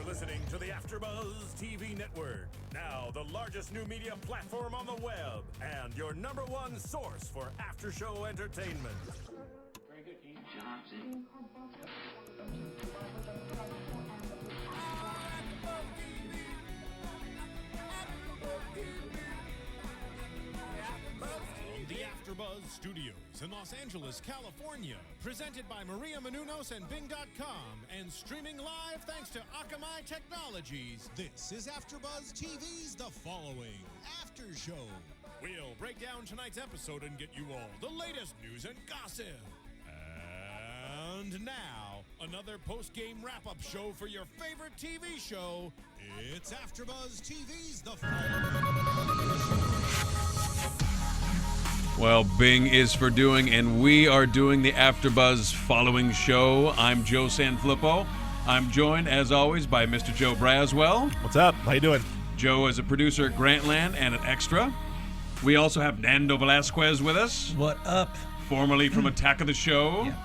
listening to the AFTERBUZZ TV network, now the largest new media platform on the web, and your #1 source for after-show entertainment. Very good, Keith. Johnson. The AFTERBUZZ Studios in Los Angeles, California, presented by Maria Menounos and Bing.com, and streaming live thanks to Akamai Technologies. This is AFTERBUZZ TV's The Following After Show. We'll break down tonight's episode and get you all the latest news and gossip. And now, another post-game wrap-up show for your favorite TV show. It's AFTERBUZZ TV's The Following. Well, Bing is for doing, and we are doing the AFTERBUZZ Following show. I'm Joe Sanfelippo. I'm joined, as always, by Mr. Joe Braswell. What's up? How you doing? Joe is a producer at Grantland and an extra. We also have Nando Velasquez with us. What up? Formerly from Attack of the Show. Yeah.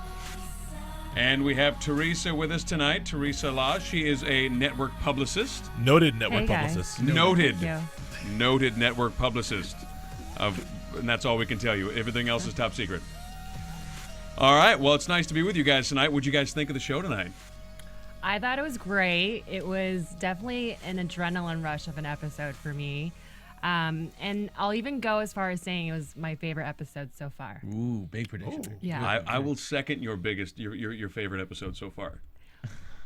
And we have Teresa with us tonight. Teresa Law. She is a network publicist. Noted network Hey, guys. publicist. Noted. Yeah. Noted network publicist. And that's all we can tell you. Everything else is top secret. All right. Well, it's nice to be with you guys tonight. What'd you guys think of the show tonight? I thought it was great. It was definitely an adrenaline rush of an episode for me. And I'll even go as far as saying it was my favorite episode so far. Ooh, big prediction. Yeah. I will second your favorite episode so far.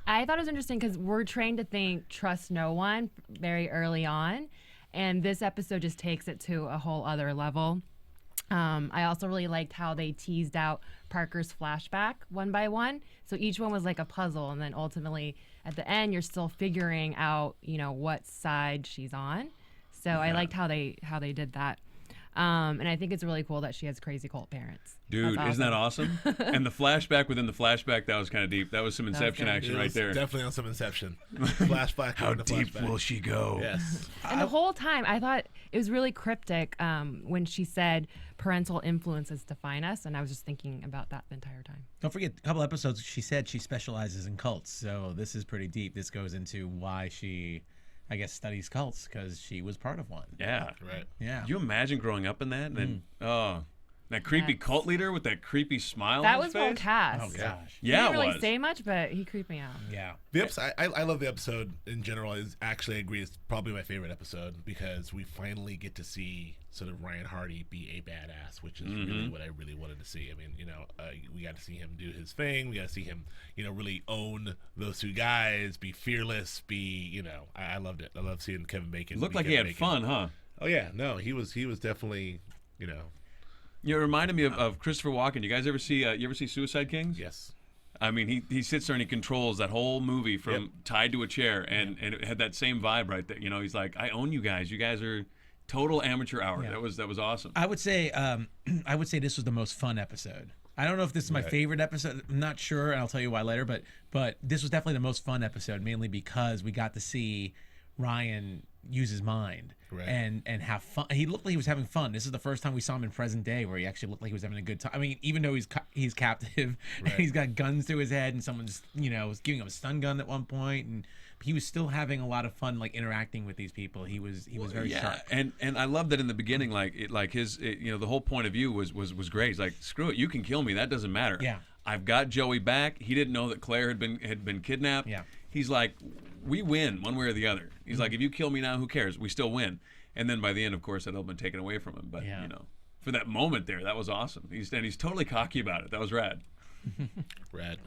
I thought it was interesting because we're trained to think trust no one very early on. And this episode just takes it to a whole other level. I also really liked how they teased out Parker's flashback one by one. So each one was like a puzzle. And then ultimately at the end, you're still figuring out, what side she's on. So I liked how they did that. And I think it's really cool that she has crazy cult parents. Dude, That's isn't that awesome? And the flashback within the flashback, that was kind of deep. That was some was Inception good. action It right was there. Definitely on some Inception. Flashback. How on the deep flashback. will she go? Yes. And the whole time, I thought it was really cryptic when she said parental influences define us. And I was just thinking about that the entire time. Don't forget, a couple episodes, she said she specializes in cults. So this is pretty deep. This goes into why she, I guess, studies cults, because she was part of one. Yeah. Right. Yeah. Could you imagine growing up in that? And then, that creepy Yes. cult leader with that creepy smile That on was his well face? cast. Oh, gosh. He Yeah, didn't it really was. say much, but he creeped me out. Yeah. The episode, I love the episode in general. Is actually, I agree, it's probably my favorite episode because we finally get to see sort of Ryan Hardy be a badass, which is really what I really wanted to see. I mean, we got to see him do his thing. We got to see him, really own those two guys, be fearless, I loved it. I love seeing Kevin Bacon. Looked be like he Kevin had Bacon. fun, huh? Oh yeah, no, he was definitely, It reminded me of Christopher Walken. You guys ever see Suicide Kings? yes. I mean, he sits there and he controls that whole movie from tied to a chair, and it had that same vibe right there. He's like, I own you guys. You guys are total amateur hour. Yeah. That was awesome. I would say this was the most fun episode. I don't know if this is my favorite episode. I'm not sure, and I'll tell you why later. But this was definitely the most fun episode, mainly because we got to see Ryan use his mind and have fun. He looked like he was having fun. This is the first time we saw him in present day where he actually looked like he was having a good time. I mean, even though he's captive and he's got guns to his head and someone's was giving him a stun gun at one point, and he was still having a lot of fun, like interacting with these people. He was very sharp. And I love that in the beginning, the whole point of view was great. He's like, screw it, you can kill me, that doesn't matter. Yeah. I've got Joey back. He didn't know that Claire had been kidnapped. Yeah. He's like, we win one way or the other. He's like, if you kill me now, who cares? We still win. And then by the end, of course, that all been taken away from him. But for that moment there, that was awesome. He's totally cocky about it. That was rad. Rad.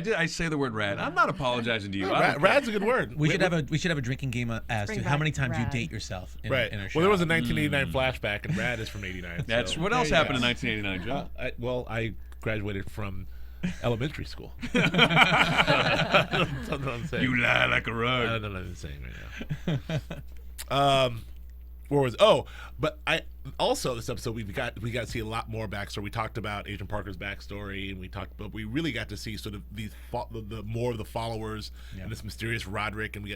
I say the word rad. I'm not apologizing to you. Rad's a good word. We should have a drinking game as Bring to how back many times Rad. you date yourself in a show. Well, there was a 1989 flashback, and Rad is from '89. That's so what else there you happened go. in 1989, Joe. I graduated from elementary school. That's what I'm saying. You lie like a I rug. don't know what I'm saying right now. Where was? But I also this episode we got to see a lot more backstory. We talked about Agent Parker's backstory, and but we really got to see sort of the more of the followers and this mysterious Roderick, and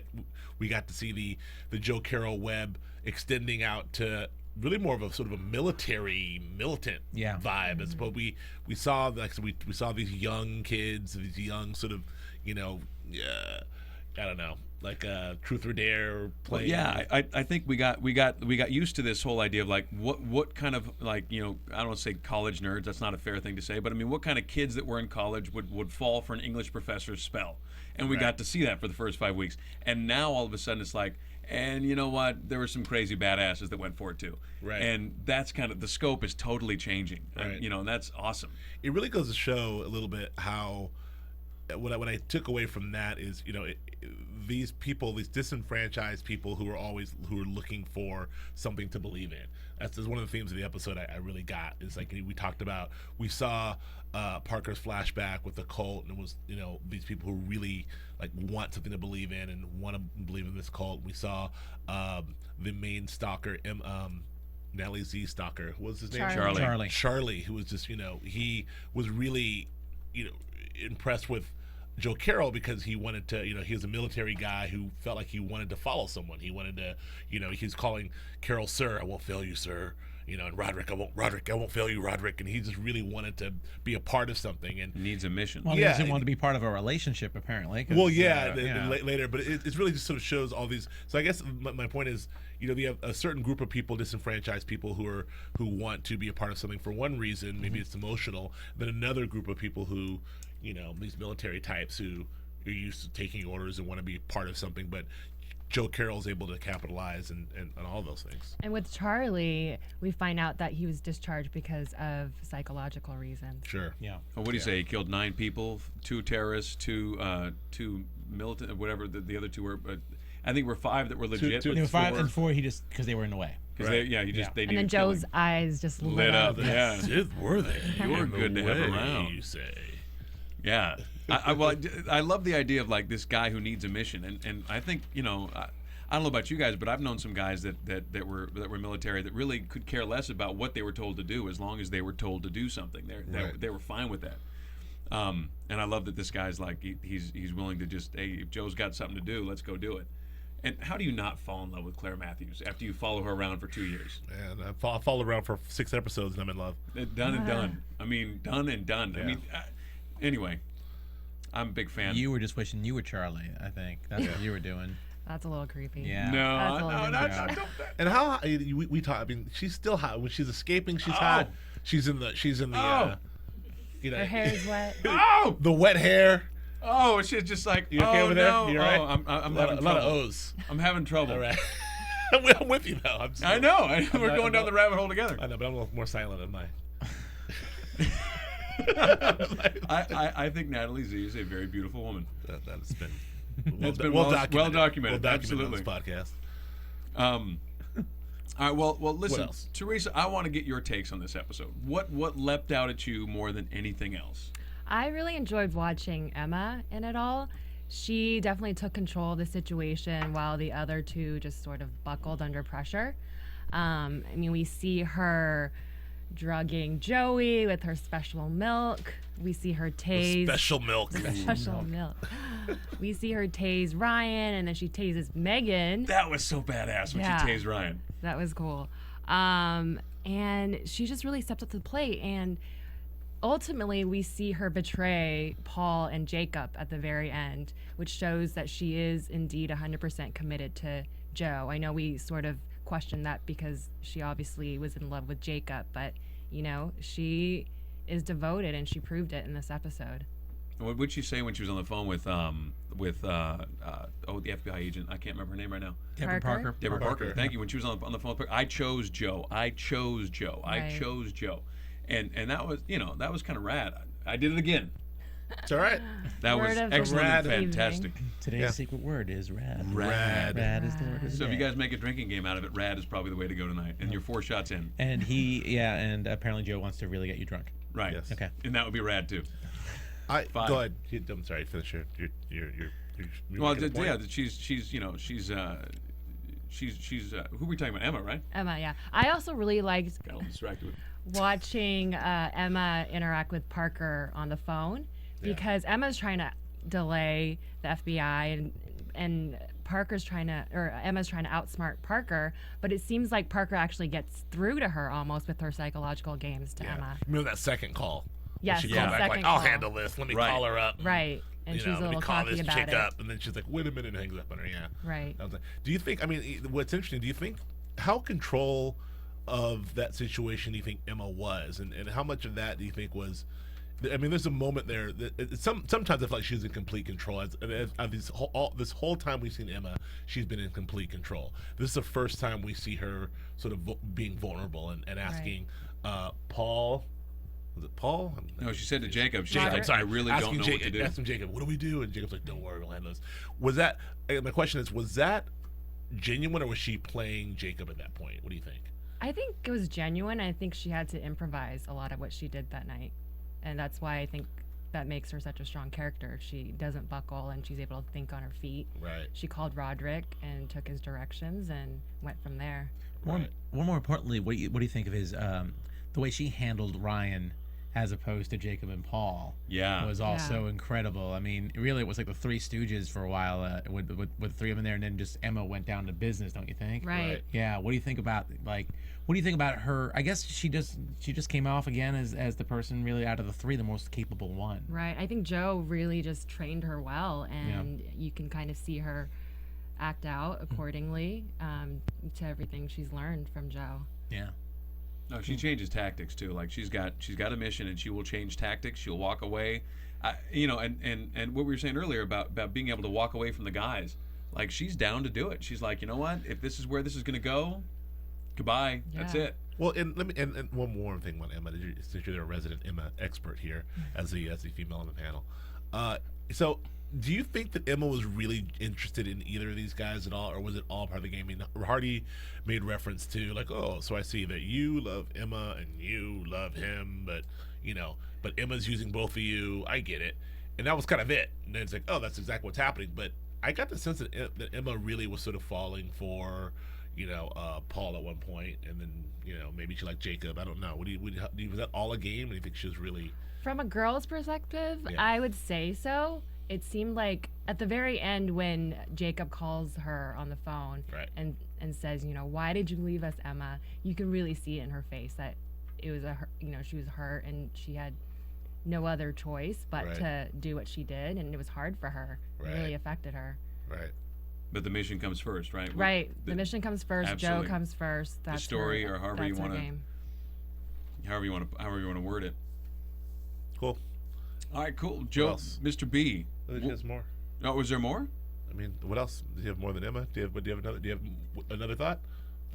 we got to see the Joe Carroll web extending out to really more of a sort of a militant vibe. As but we saw we saw these young kids, these young sort of I don't know, like a truth or dare play. Well, yeah, I think we got used to this whole idea of like what kind of, like, I don't want to say college nerds, that's not a fair thing to say, but I mean what kind of kids that were in college would fall for an English professor's spell, and we got to see that for the first 5 weeks, and now all of a sudden it's like, and you know what, there were some crazy badasses that went for it too, right? And that's kind of, the scope is totally changing, right? And that's awesome. It really goes to show a little bit how what I took away from that is, these people, these disenfranchised people who are looking for something to believe in. That's one of the themes of the episode I really got. Is like we saw Parker's flashback with the cult, and it was these people who really like want something to believe in and want to believe in this cult. We saw the main stalker, Natalie Z stalker. What was his name? Charlie, who was just he was really impressed with Joe Carroll because he wanted to, he was a military guy who felt like he wanted to follow someone. He wanted to, he's calling Carroll sir. I won't fail you, sir. And Roderick, I won't fail you, Roderick. And he just really wanted to be a part of something and needs a mission. Well, he doesn't want to be part of a relationship, apparently. Well, later, but it's really just sort of shows all these. So I guess my point is, we have a certain group of people, disenfranchised people who want to be a part of something for one reason, maybe it's emotional. Then another group of people who, these military types who are used to taking orders and want to be part of something, but Joe Carroll's able to capitalize and all those things. And with Charlie, we find out that he was discharged because of psychological reasons. Sure. Yeah. Well, what do you say? He killed 9 people, 2 terrorists, 2 militant, whatever the other 2 were. I think we're 5 that were legit. There were 5 and 4 he just because they were in the way. Right. They and then Joe's eyes just lit up. Yeah. Were they? You were good to have around. You say. Yeah. I love the idea of like this guy who needs a mission, and I think I don't know about you guys, but I've known some guys that were military that really could care less about what they were told to do as long as they were told to do something. They were fine with that. And I love that this guy's like he's willing to just, hey, if Joe's got something to do, let's go do it. And how do you not fall in love with Claire Matthews after you follow her around for 2 years? And I followed around for 6 episodes and I'm in love. Done and done. I mean, done and done. Yeah. I mean, anyway, I'm a big fan. You were just wishing you were Charlie, I think. That's what you were doing. That's a little creepy. Yeah. No, That's and how we talk. I mean, she's still hot when she's escaping. She's hot. She's in the. Her hair is wet. The wet hair. Oh, she's just like, you okay over there? No. You're right. I'm a having lot of trouble. O's. I'm having trouble. All right. I'm with you though. I know. We're going down the rabbit hole together. I know, but I'm a little more silent than mine. I think Natalie Z is a very beautiful woman. That's been well documented. Absolutely. On this podcast. All right. Well, listen, What else? Teresa, I want to get your takes on this episode. What leapt out at you more than anything else? I really enjoyed watching Emma in it all. She definitely took control of the situation while the other 2 just sort of buckled under pressure. I mean, we see her drugging Joey with her special milk. We see her tase Special milk. special milk. We see her tase Ryan, and then she tases Megan. That was so badass when she tased Ryan. That was cool. And she just really stepped up to the plate. And ultimately, we see her betray Paul and Jacob at the very end, which shows that she is indeed 100% committed to Joe. I know we sort of questioned that because she obviously was in love with Jacob, but she is devoted, and she proved it in this episode. What would she say when she was on the phone with the FBI agent? I can't remember her name right now. Deborah Parker. Deborah Parker. Thank you. When she was on the phone with her, I chose Joe. I chose Joe. I Right. chose Joe. And that was that was kind of rad. I did it again. It's all right. That Word was of the excellent and evening. fantastic. Today's secret word is rad. Rad. Rad is the word of the So if day. you guys make a drinking game out of it, rad is probably the way to go tonight. And you're 4 shots in. And and apparently Joe wants to really get you drunk. Right. Yes. Okay. And that would be rad too. Go ahead. I'm sorry. Finish your Well, making a point. yeah, she's who are we talking about? Emma, right? Emma, yeah. I also really liked Got a little distracted with watching Emma interact with Parker on the phone because Emma's trying to delay the FBI and Emma's trying to outsmart Parker, but it seems like Parker actually gets through to her almost with her psychological games to Emma. Remember that second call? Yes, She the called back second like, I'll call. handle this. Let me Right. call her up. Right. And you she's know, a let me little call cocky this about chick it. up, and then she's like, wait a minute, and hangs up on her. Yeah. Right. I was like, do you think? I mean, what's interesting? Do you think how control of that situation do you think Emma was, and how much of that do you think was? I mean, there's a moment there that sometimes I feel like she's in complete control. As this whole time we've seen Emma, she's been in complete control. This is the first time we see her sort of being vulnerable and asking Paul. Was it Paul? No, she said to Jacob. She's Roderick. like, sorry, I really don't know what to do. Asking Jacob, what do we do? And Jacob's like, don't worry, we'll handle this. Was that? My question is, was that genuine, or was she playing Jacob at that point? What do you think? I think it was genuine. I think she had to improvise a lot of what she did that night. And that's why I think that makes her such a strong character. She doesn't buckle, and she's able to think on her feet. Right. She called Roderick and took his directions and went from there. One more importantly, what do you think of his the way she handled Ryan as opposed to Jacob and Paul? Yeah. Was also incredible. I mean, really, it was like the Three Stooges for a while with the three of them there, and then just Emma went down to business. Don't you think? Right. Yeah. What do you think about what do you think about her? I guess she just came off again as the person really out of the three, the most capable one. Right. I think Joe really just trained her well, and you can kind of see her act out accordingly to everything she's learned from Joe. Yeah. No, she changes tactics too. Like she's got a mission, and she will change tactics. She'll walk away, and what we were saying earlier about being able to walk away from the guys. Like she's down to do it. She's like, you know what? If this is where this is going to go, goodbye. Yeah. That's it. Well, and let me and one more thing on Emma, since you're a resident Emma expert here as the female on the panel. So, do you think that Emma was really interested in either of these guys at all, or was it all part of the game? I mean, Hardy made reference to like, oh, so I see that you love Emma and you love him, but Emma's using both of you. I get it, and that was kind of it. And then it's like, oh, that's exactly what's happening. But I got the sense that Emma really was sort of falling for, Paul at one point, and then maybe she liked Jacob. I don't know. Was that all a game? Or do you think she was really? From a girl's perspective, Yeah. I would say so. It seemed like at the very end when Jacob calls her on the phone Right. and says, why did you leave us, Emma? You can really see it in her face that it was she was hurt and she had no other choice but Right. to do what she did, and it was hard for her. Right. It really affected her. Right. But the mission comes first, right? Right. The mission comes first. Absolutely. Joe comes first. That's story, her, or however you that's her wanna- game. However you want to word it. Cool. All right, cool. Joe, else? Mr. B. She has more. Oh, was there more? I mean, what else? Do you have more than Emma? Do you have another thought?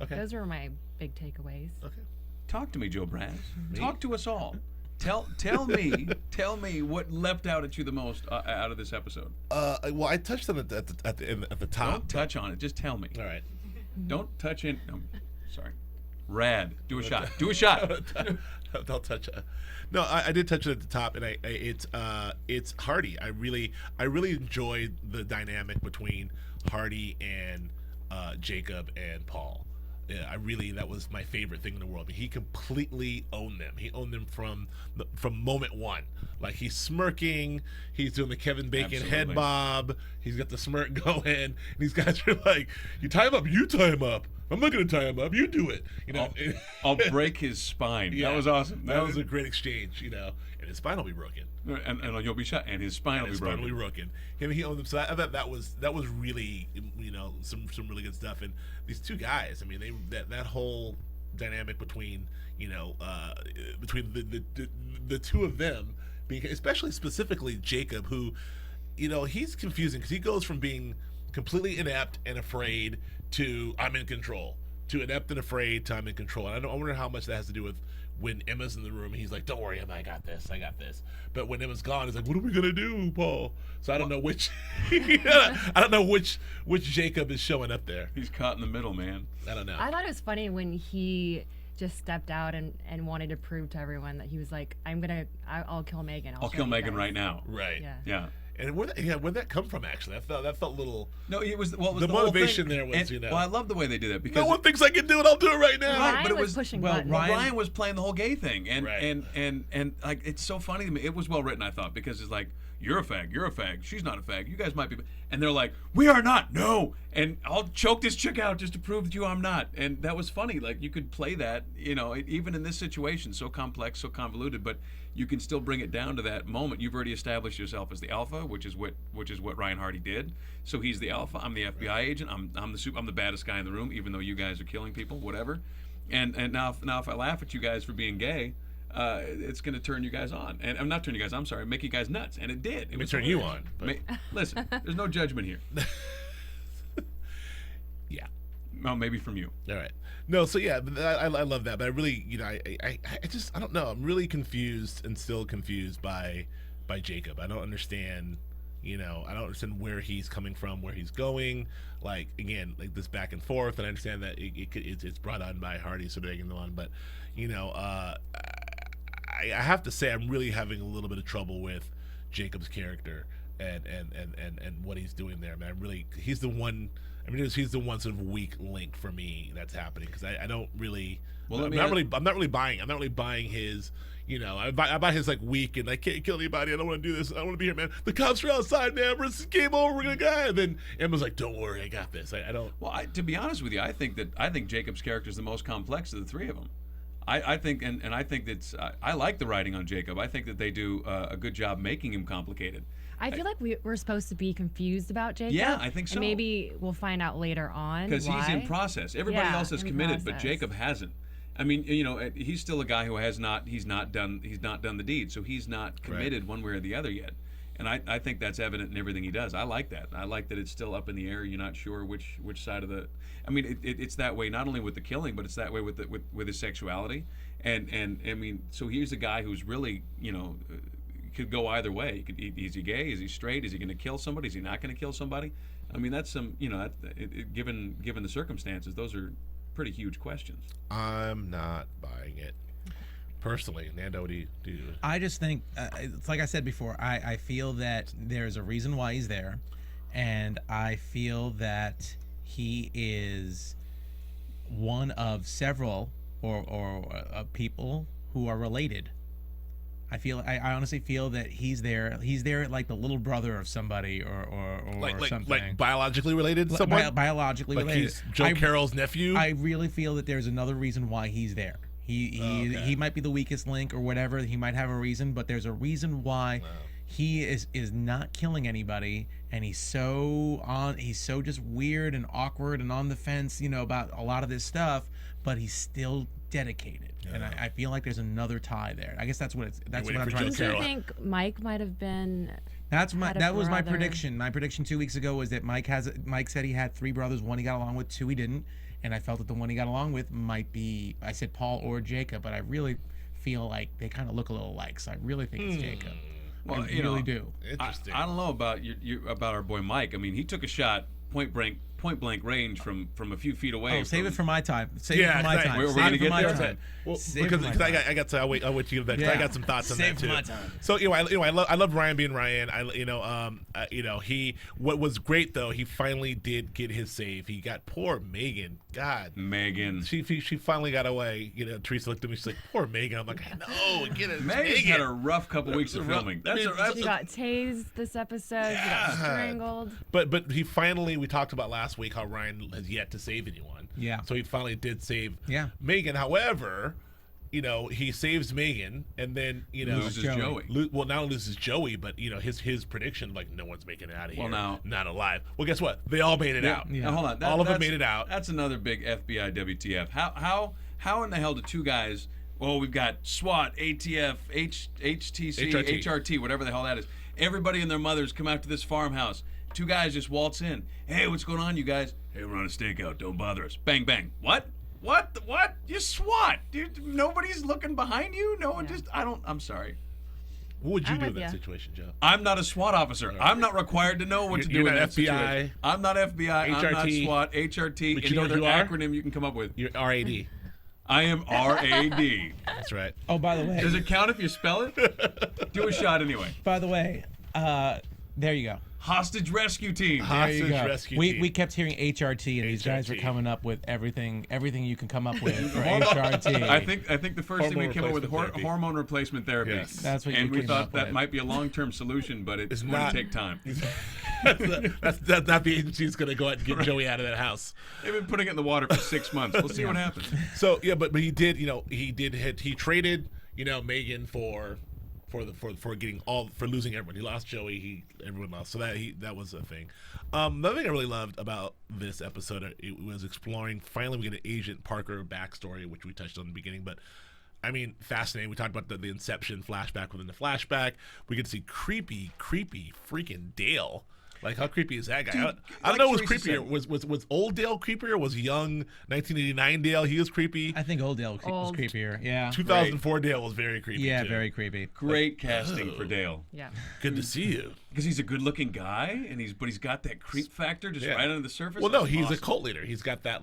Okay. Those were my big takeaways. Okay. Talk to me, Joe Braz. Talk to us all. Tell me what leapt out at you the most out of this episode. Well, I touched on it at the top. Don't touch on it. Just tell me. All right. Don't touch it. No, sorry. Rad. Do a shot. Do a shot. I'll touch it. No, I did touch it at the top, and it's Hardy. I really enjoyed the dynamic between Hardy and Jacob and Paul. Yeah, that was my favorite thing in the world. He completely owned them. He owned them from moment one. Like he's smirking, he's doing the Kevin Bacon Absolutely. head bob. He's got the smirk going, and these guys are like, "You tie him up, you tie him up. I'm not going to tie him up. You do it." I'll break his spine. Yeah, That was awesome. That was a great exchange. And his spine will be broken. And you'll be shot, and his spine will be broken. Spine will be broken. He owned them. So I thought that was really some really good stuff. And these two guys, I mean, that whole dynamic between the two of them, being especially specifically Jacob, who he's confusing because he goes from being completely inept and afraid to I'm in control, to inept and afraid to I'm in control. And I wonder how much that has to do with when Emma's in the room and he's like, "Don't worry, Emma, I got this. But when Emma's gone, he's like, "What are we gonna do, Paul?" So I don't know which which Jacob is showing up there. He's caught in the middle, man. I don't know. I thought it was funny when he just stepped out and wanted to prove to everyone that he was like, I'll kill Megan. I'll kill Megan right now. Right. Yeah. And where'd that come from? Actually, that felt a little. No, it was the The whole motivation thing. there was, And, well, I love the way they did that because No one thinks I can do it. I'll do it right now. Ryan but it was was pushing well, buttons. Ryan was playing the whole gay thing, and Right. and like it's so funny to me. It was well written, I thought, because it's like you're a fag, she's not a fag. You guys might be, and they're like, we are not, no. and I'll choke this chick out just to prove to you I'm not. And that was funny. Like, you could play that, even in this situation, so complex, so convoluted, but you can still bring it down to that moment. You've already established yourself as the alpha, which is what Ryan Hardy did. So he's the alpha. I'm the FBI agent. I'm the baddest guy in the room, even though you guys are killing people, whatever. And now if I laugh at you guys for being gay, it's going to turn you guys on. And I'm not turn you guys. I'm sorry, make you guys nuts. And it did. It would turn you on. Listen, there's no judgment here. Yeah. Well, maybe from you. All right. No, so yeah, I love that, but I really, I just, I don't know. I'm really confused and still confused by Jacob. I don't understand, I don't understand where he's coming from, where he's going. Like, again, like this back and forth, and I understand that it's brought on by Hardy, so they can go on, but, I have to say I'm really having a little bit of trouble with Jacob's character and what he's doing there. Man, he's the one. He's the one sort of weak link for me that's happening, because I don't really. Well, I'm not really buying his. I buy his like weak and I can't kill anybody. I don't want to do this. I don't want to be here, man. The cops are outside, man. It's game over. We're gonna die. And then Emma's like, "Don't worry, I got this." I don't. Well, to be honest with you, I think Jacob's character is the most complex of the three of them. I think I think that's I like the writing on Jacob. I think that they do a good job making him complicated. I feel like we're supposed to be confused about Jacob. Yeah, I think so. And maybe we'll find out later on because he's in process. Everybody else is committed, but Jacob hasn't. I mean, he's still a guy who has not. He's not done the deed, so he's not committed one way or the other yet. And I think that's evident in everything he does. I like that. I like that it's still up in the air. You're not sure which side of the. I mean, it's that way not only with the killing, but it's that way with his sexuality. And I mean, so here's a guy who's really could go either way. Is he gay? Is he straight? Is he going to kill somebody? Is he not going to kill somebody? I mean, that's some given the circumstances, those are pretty huge questions. I'm not buying it. Personally, Nando, what do you do? I just think, it's like I said before, I feel that there's a reason why he's there, and I feel that he is one of several or people who are related. I honestly feel that he's there. He's there like the little brother of somebody or something. Like biologically related to someone? Biologically like related. He's Joe Carroll's nephew? I really feel that there's another reason why he's there. He might be the weakest link or whatever. He might have a reason, but there's a reason why he is not killing anybody, and he's so just weird and awkward and on the fence, about a lot of this stuff, but he's still dedicated. And I feel like there's another tie there. I guess that's what I'm trying to say. I think Mike might have been. That was my prediction. My prediction 2 weeks ago was that Mike said he had 3 brothers. One he got along with, 2 he didn't. And I felt that the one he got along with might be, I said Paul or Jacob, but I really feel like they kind of look a little alike. So I really think it's Jacob. Well, I really do. Interesting. I don't know about about our boy Mike. I mean, he took a shot point blank range from a few feet away. Save it for my time. Save it for my time. We're going to get there. Well, because I got to. I'll wait to give that. I got some thoughts on that too. Save it for my time. So I love Ryan being Ryan. What was great though, he finally did get his save. He got poor Megan. God, Megan. She finally got away. Teresa looked at me. She's like, poor Megan. I'm like, no, get it. Megan's had a rough couple weeks of filming. She got tased this episode. She got strangled. But he finally. We talked about last week how Ryan has yet to save anyone. Yeah. So he finally did save Megan. However, he saves Megan and then loses Joey. Not loses Joey, but his prediction, like, no one's making it out of here. Well, now not alive. Well, guess what? They all made it out. Yeah. Now, hold on. All of them made it out. That's another big FBI WTF. How in the hell did 2 guys? Well, we've got SWAT, ATF, HTC, HRT, whatever the hell that is. Everybody and their mothers come out to this farmhouse. 2 guys just waltz in. Hey, what's going on, you guys? Hey, we're on a stakeout. Don't bother us. Bang, bang. What? You SWAT, dude. Nobody's looking behind you. No one just. I'm sorry. What would you do in that situation, Joe? I'm not a SWAT officer. Right. I'm not required to know what to do in that FBI. Situation. I'm not FBI. HRT. I'm not SWAT. HRT. But any other acronym you can come up with. You're RAD. I am RAD. That's right. Oh, by the way. Does it count if you spell it? Do a shot anyway. By the way, There you go. Hostage rescue team. There you Hostage go. rescue We team. kept hearing HRT, and these guys were HRT. coming up with everything you can come up with for HRT. I think the first thing we Hormone came up with replacement therapy. hormone replacement therapy. Yes. That's what you and we came thought up that with. might be a long-term solution, but it's going not. to take time. that's not the agency that's going to go out and get Joey out of that house. They've been putting it in the water for 6 months. We'll see what happens. So yeah, but he did. He traded Megan for losing everyone. He lost Joey. Everyone lost. So that was a thing. Another thing I really loved about this episode, it was exploring. Finally, we get an Agent Parker backstory, which we touched on in the beginning, but. I mean, fascinating. We talked about the Inception flashback within the flashback. We get to see creepy freaking Dale. Like, how creepy is that guy? Dude, I don't know what was Teresa creepier. said. Was old Dale creepier? Was young 1989 Dale? He was creepy. I think Old Dale was creepier. Yeah. 2004 Dale was very creepy. Yeah, too. very creepy. Great casting for Dale. Yeah. Good to see you. Because he's a good-looking guy, and he's got that creep factor just right under the surface. Well, no, That's he's awesome. a cult leader. He's got that,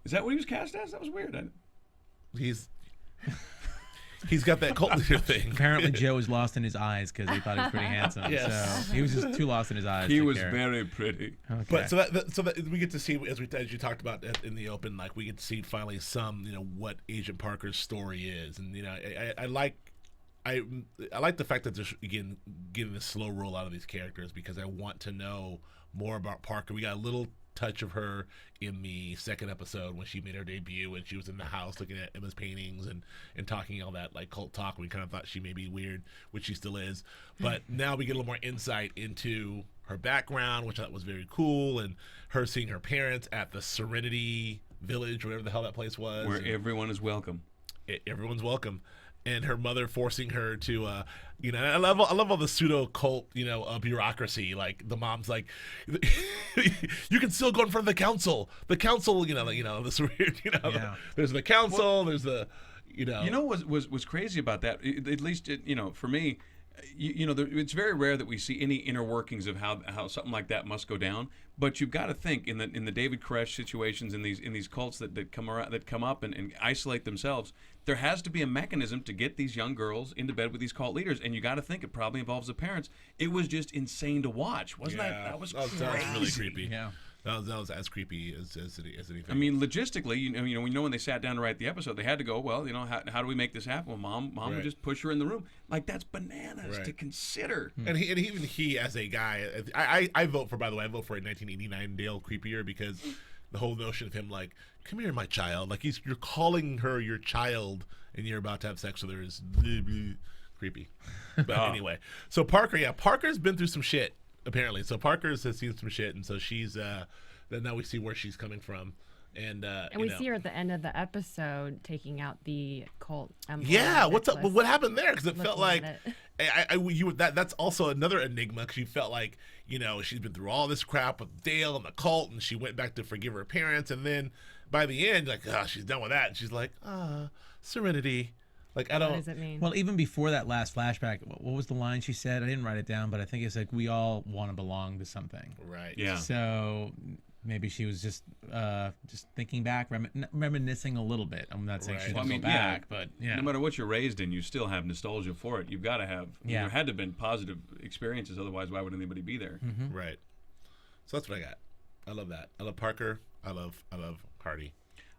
Is that what he was cast as? That was weird. He's got that cult leader thing. Apparently, Joe was lost in his eyes because he thought he was pretty handsome. Yes. So he was just too lost in his eyes. He to was care. very pretty. Okay. But so that we get to see as you talked about in the open, like we get to see finally some what Agent Parker's story is, and I like the fact that there's again getting the slow roll out of these characters because I want to know more about Parker. We got a little touch of her in the second episode when she made her debut and she was in the house looking at Emma's paintings and talking all that like cult talk. We kind of thought she may be weird, which she still is, but now we get a little more insight into her background, which I thought was very cool, and her seeing her parents at the Serenity Village, whatever the hell that place was, Where everyone is welcome. Everyone's welcome. And her mother forcing her to, I love all the pseudo cult, bureaucracy. Like the mom's like, you can still go in front of the council. The council, this weird, Yeah. There's the council. There's the, What was crazy about that? At least, for me, it's very rare that we see any inner workings of how something like that must go down. But you've got to think in the David Koresh situations in these cults that come up and isolate themselves. There has to be a mechanism to get these young girls into bed with these cult leaders, and you got to think it probably involves the parents. It was just insane to watch, wasn't that? That was crazy. That was really creepy. Yeah. That was as creepy as anything. I mean, logistically, we know when they sat down to write the episode, they had to go, well, how do we make this happen? Well, mom Right. would just push her in the room. Like, that's bananas Right. to consider. And even he as a guy, I vote for. By the way, I vote for a 1989 Dale creepier because the whole notion of him like, come here, my child, like you're calling her your child, and you're about to have sex with her is creepy. But anyway, so Parker's been through some shit apparently. So Parker's has seen some shit, and so she's then now we see where she's coming from. And we see her at the end of the episode taking out the cult emblem. Yeah, what's up? necklace. What happened there? Because it felt Looking like at that's also another enigma. Because you felt like she's been through all this crap with Dale and the cult, and she went back to forgive her parents, and then by the end, like, she's done with that, and she's like, Serenity. Like, I What don't. does it mean? Well, even before that last flashback, what was the line she said? I didn't write it down, but I think it's like, we all want to belong to something. Right. Yeah. So maybe she was just thinking back, reminiscing a little bit. I'm not saying Right. she's Well, going to go back, but yeah. No matter what you're raised in, you still have nostalgia for it. You've got to have. Yeah. There had to have been positive experiences, otherwise, why would anybody be there? Mm-hmm. Right. So that's what I got. I love that. I love Parker. I love Hardy.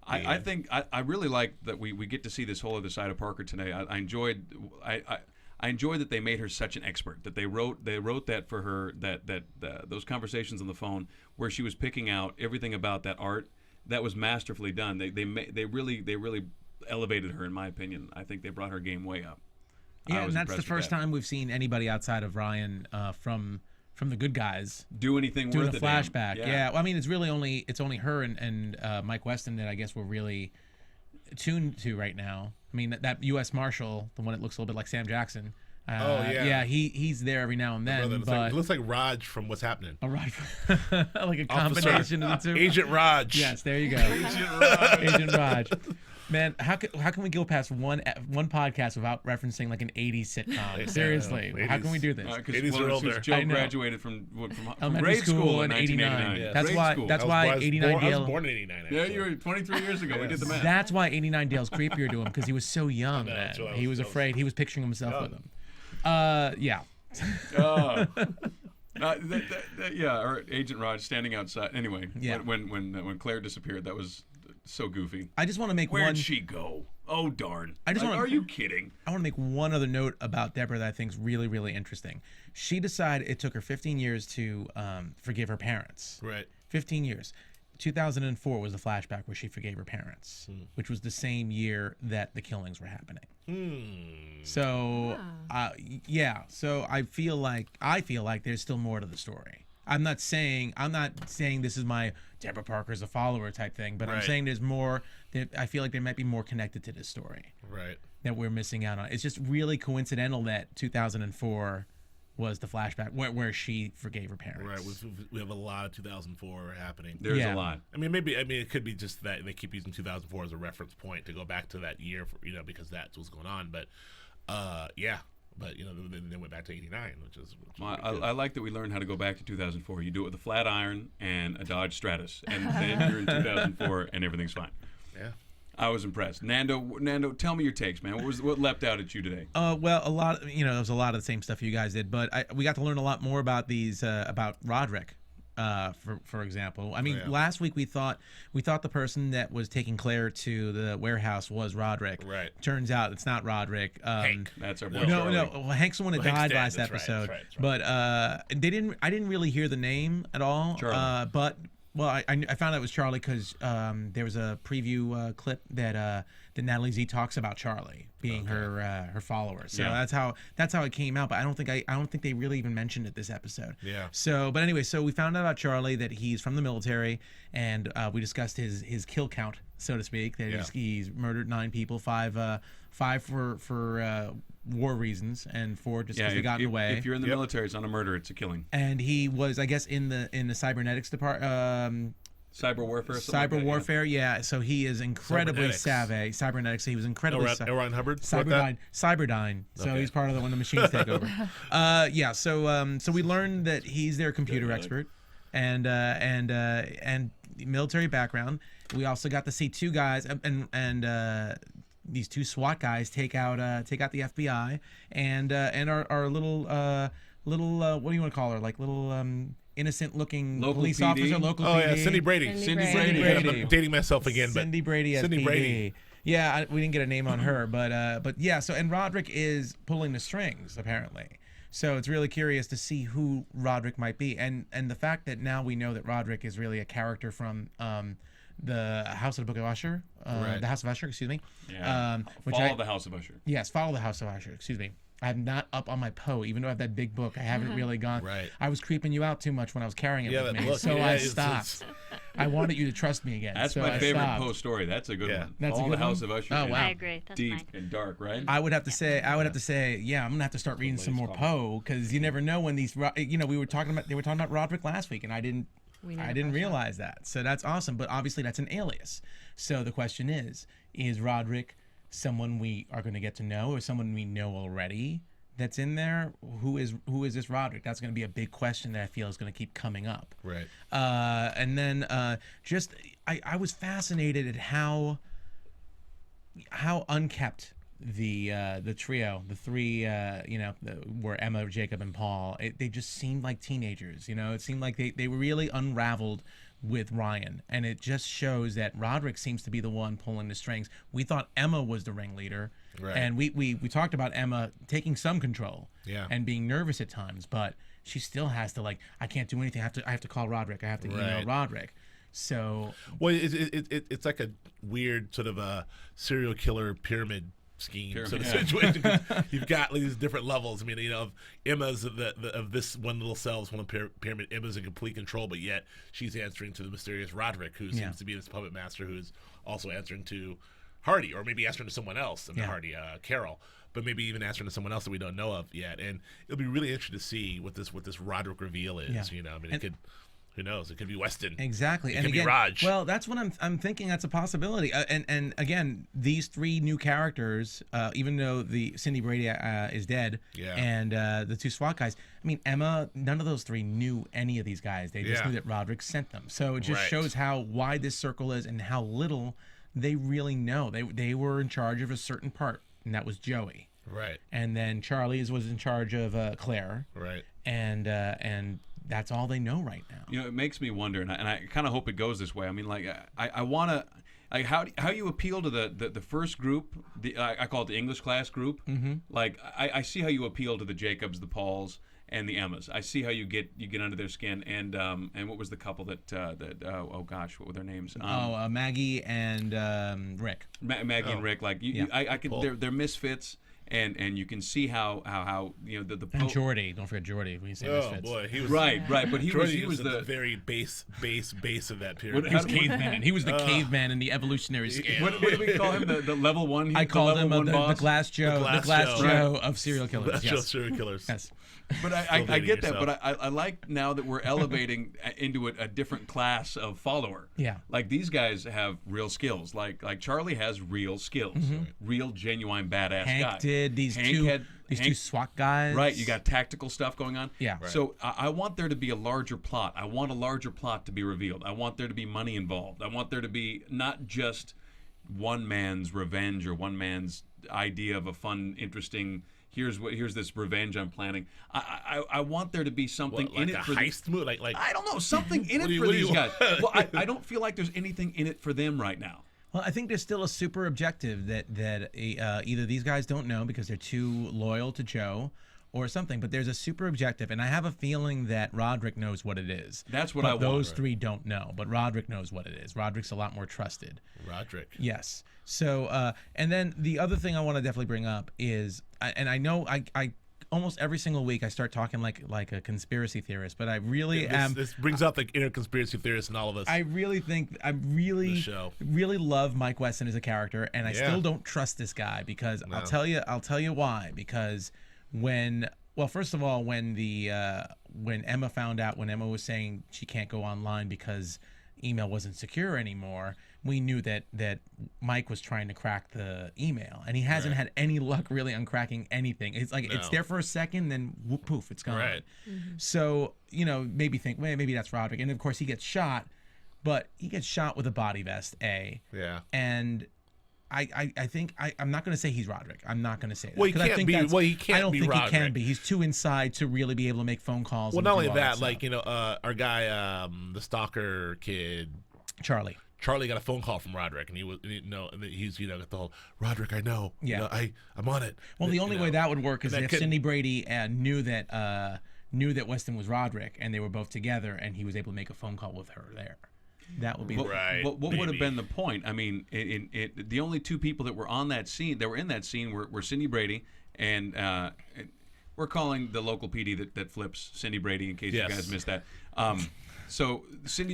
I think I really like that we get to see this whole other side of Parker today. I enjoyed that they made her such an expert, that they wrote that for her, that those conversations on the phone where she was picking out everything about that art. That was masterfully done. They really elevated her, in my opinion. I think they brought her game way up. Yeah, and that's the first time we've seen anybody outside of Ryan from the good guys do anything doing worth a a damn. flashback. Yeah. Well, I mean, it's only her and Mike Weston that I guess we're really tuned to right now. I mean, that U.S. Marshal, the one that looks a little bit like Sam Jackson. Yeah. He's there every now and then. It looks like Raj from What's Happening. All right, like a combination of the two. Agent Raj. Yes, there you go. Agent Raj. Man, how can we go past one podcast without referencing like an 80s sitcom? Seriously, how can we do this? Ladies are older. Joe I know. graduated from Elementary grade school in 89. 1989. That's Grade why. school. That's I why was 89 born, I Dale. was born in 89. Yeah, actually. you were 23 years ago. We did the math. That's why 89 Dale's creepier to him because he was so young. know, Man. that's what I He was- was that was afraid. He was picturing himself young. with him. Yeah. Oh. Yeah, or Agent Rod standing outside. Anyway, Yeah. when Claire disappeared, that was so goofy. I just want to make Where'd she go? Oh darn! Are you kidding? I want to make one other note about Deborah that I think is really, really interesting. She decided it took her 15 years to forgive her parents. Right. 15 years. 2004 was the flashback where she forgave her parents, which was the same year that the killings were happening. So, yeah. So I feel like there's still more to the story. I'm not saying this is my Deborah Parker's a follower type thing, but I'm saying there's more. That I feel like there might be more connected to this story. Right. That we're missing out on. It's just really coincidental that 2004 was the flashback where she forgave her parents. Right. We have a lot of 2004 happening. There's a lot. I mean, it could be just that they keep using 2004 as a reference point to go back to that year, because that's what's going on. But, yeah. But, then they went back to 89, which is I like that we learned how to go back to 2004. You do it with a flat iron and a Dodge Stratus, and then you're in 2004 and everything's fine. Yeah. I was impressed. Nando, tell me your takes, man. What leapt out at you today? Well, a lot. There was a lot of the same stuff you guys did, but we got to learn a lot more about these about Roderick. For example, I mean, last week we thought the person that was taking Claire to the warehouse was Roderick. Right. Turns out it's not Roderick. Hank. That's our boy. No. Well, Hank's the one that died last episode. That's right. But I didn't really hear the name at all. Charlie. But I found out it was Charlie because there was a preview clip that Natalie Z talks about Charlie being her follower. So that's how it came out. But I don't think they really even mentioned it this episode. Yeah. So, but anyway, so we found out about Charlie that he's from the military, and we discussed his kill count, so to speak. That he's murdered 9 people, 5 for war reasons, and 4 just because they got in the way. If you're in the military, it's not a murder; it's a killing. And he was, I guess, in the cybernetics department. Cyber warfare. Cyber warfare, yeah. So he is incredibly savvy. Cybernetics. He was incredibly savvy. Aaron Hubbard. Cyberdyne. So he's part of when the machines take over. Yeah. So we learned that he's their computer expert, and military background. We also got to see 2 guys and these 2 SWAT guys take out the FBI and our little what do you want to call her? Like little innocent-looking police PD? officer, local Oh, PD. yeah, Cindy Brady. Cindy Brady. I'm dating myself again, but Cindy Brady as Cindy PD. Brady. Yeah, we didn't get a name on her, but yeah. So and Roderick is pulling the strings apparently. So it's really curious to see who Roderick might be, and the fact that now we know that Roderick is really a character from the House of the Book of Usher, the House of Usher, excuse me. Yeah. Follow the House of Usher. Yes, Follow the House of Usher. Excuse me. I'm not up on my Poe, even though I have that big book. I haven't really gone. Right. I was creeping you out too much when I was carrying it with me, look, so I stopped. I wanted you to trust me again. That's so my I favorite stopped. Poe story. That's a good one. That's Follow a good the House one? of Usher. Oh, wow. I agree. That's Deep mine. and dark, right? I would have to say, yeah, I'm gonna have to start reading some more Poe because you never know when these. They were talking about Roderick last week, and I didn't realize that. So that's awesome. But obviously, that's an alias. So the question is Roderick someone we are going to get to know, or someone we know already that's in there? Who is this Roderick? That's going to be a big question that I feel is going to keep coming up. Right. And then I was fascinated at how unkept the trio, the 3, were Emma, Jacob, and Paul. They just seemed like teenagers. It seemed like they really unraveled with Ryan, and it just shows that Roderick seems to be the one pulling the strings. We thought Emma was the ringleader, right. And we talked about Emma taking some control, yeah, and being nervous at times, but she still has to, like, I can't do anything. I have to call Roderick. I have to email Roderick. So, well, it's like a weird sort of a serial killer pyramid scheme sort of situation. You've got these different levels. I mean, Emma's of this one little cell is one pyramid. Emma's in complete control, but yet she's answering to the mysterious Roderick, who seems to be this puppet master, who's also answering to Hardy, or maybe answering to someone else. Hardy, Carroll, but maybe even answering to someone else that we don't know of yet. And it'll be really interesting to see what this Roderick reveal is. Yeah. It could. Who knows? It could be Weston. Exactly. It could be Raj. Well, that's what I'm thinking. That's a possibility. And again, these 3 new characters, even though the Cindy Brady is dead, and the 2 SWAT guys. I mean, Emma. None of those 3 knew any of these guys. They just knew that Roderick sent them. So it just shows how wide this circle is and how little they really know. They were in charge of a certain part, and that was Joey. Right. And then Charlie was in charge of Claire. Right. And that's all they know right now. You know, it makes me wonder, and I kind of hope it goes this way. I mean, like, I want to, like, how you appeal to the first group, I call it the English class group. Mm-hmm. Like, I see how you appeal to the Jacobs, the Pauls, and the Emmas. I see how you get under their skin. And what was the couple that oh gosh, what were their names? Maggie and Rick. Maggie and Rick. Like, I could. They're misfits. And you can see how you know the and Jordy, don't forget Jordy when you say misfits. Boy, he was right, but he was the very base of that period. He was caveman. He was the caveman in the evolutionary scale. What do we call him? The level one. I called him the Glass Joe. The Glass Joe of serial killers. Glass Joe serial killers. Yes. But I get that. But I like now that we're elevating into a different class of follower. Yeah. Like, these guys have real skills. Like Charlie has real skills. Real genuine badass Hank guy. did these two SWAT guys. Right. You got tactical stuff going on. Yeah. Right. So I want there to be a larger plot. I want a larger plot to be revealed. I want there to be money involved. I want there to be not just one man's revenge or one man's idea of a fun, interesting. Here's this revenge I'm planning. I want there to be something in it for heist movie, like I don't know, something in it for these guys. Well, I don't feel like there's anything in it for them right now. Well, I think there's still a super objective that either these guys don't know because they're too loyal to Joe, or something. But there's a super objective, and I have a feeling that Roderick knows what it is. That's what but I want. Those three don't know, but Roderick knows what it is. Roderick's a lot more trusted. Roderick. Yes. So, and then the other thing I want to definitely bring up is, and I know I almost every single week I start talking like a conspiracy theorist, but I really am. This brings out the inner conspiracy theorist in all of us. I really think I really love Mike Weston as a character, and I still don't trust this guy because I'll tell you why. Because first of all, when Emma found out, when Emma was saying she can't go online because email wasn't secure anymore, we knew that Mike was trying to crack the email, and he hasn't had any luck really on cracking anything. It's like it's there for a second, then whoop, poof, it's gone. Right. Mm-hmm. So maybe think, well, maybe that's Roderick, and of course he gets shot, but he gets shot with a body vest, and I think I'm not going to say he's Roderick. I'm not going to say that. Well, he can't be. Well, he can't be. I don't think Roderick. he can be. He's too inside to really be able to make phone calls. Well, not only that, like our guy, the stalker kid, Charlie got a phone call from Roderick, and he's got the whole Roderick. I know. Yeah. I'm on it. Well, the only way that would work is if Cindy Brady knew that Weston was Roderick, and they were both together, and he was able to make a phone call with her there. That would be right. What would have been the point? I mean, the only two people that were in that scene were Cindy Brady and we're calling the local PD that flips Cindy Brady in case you guys missed that. So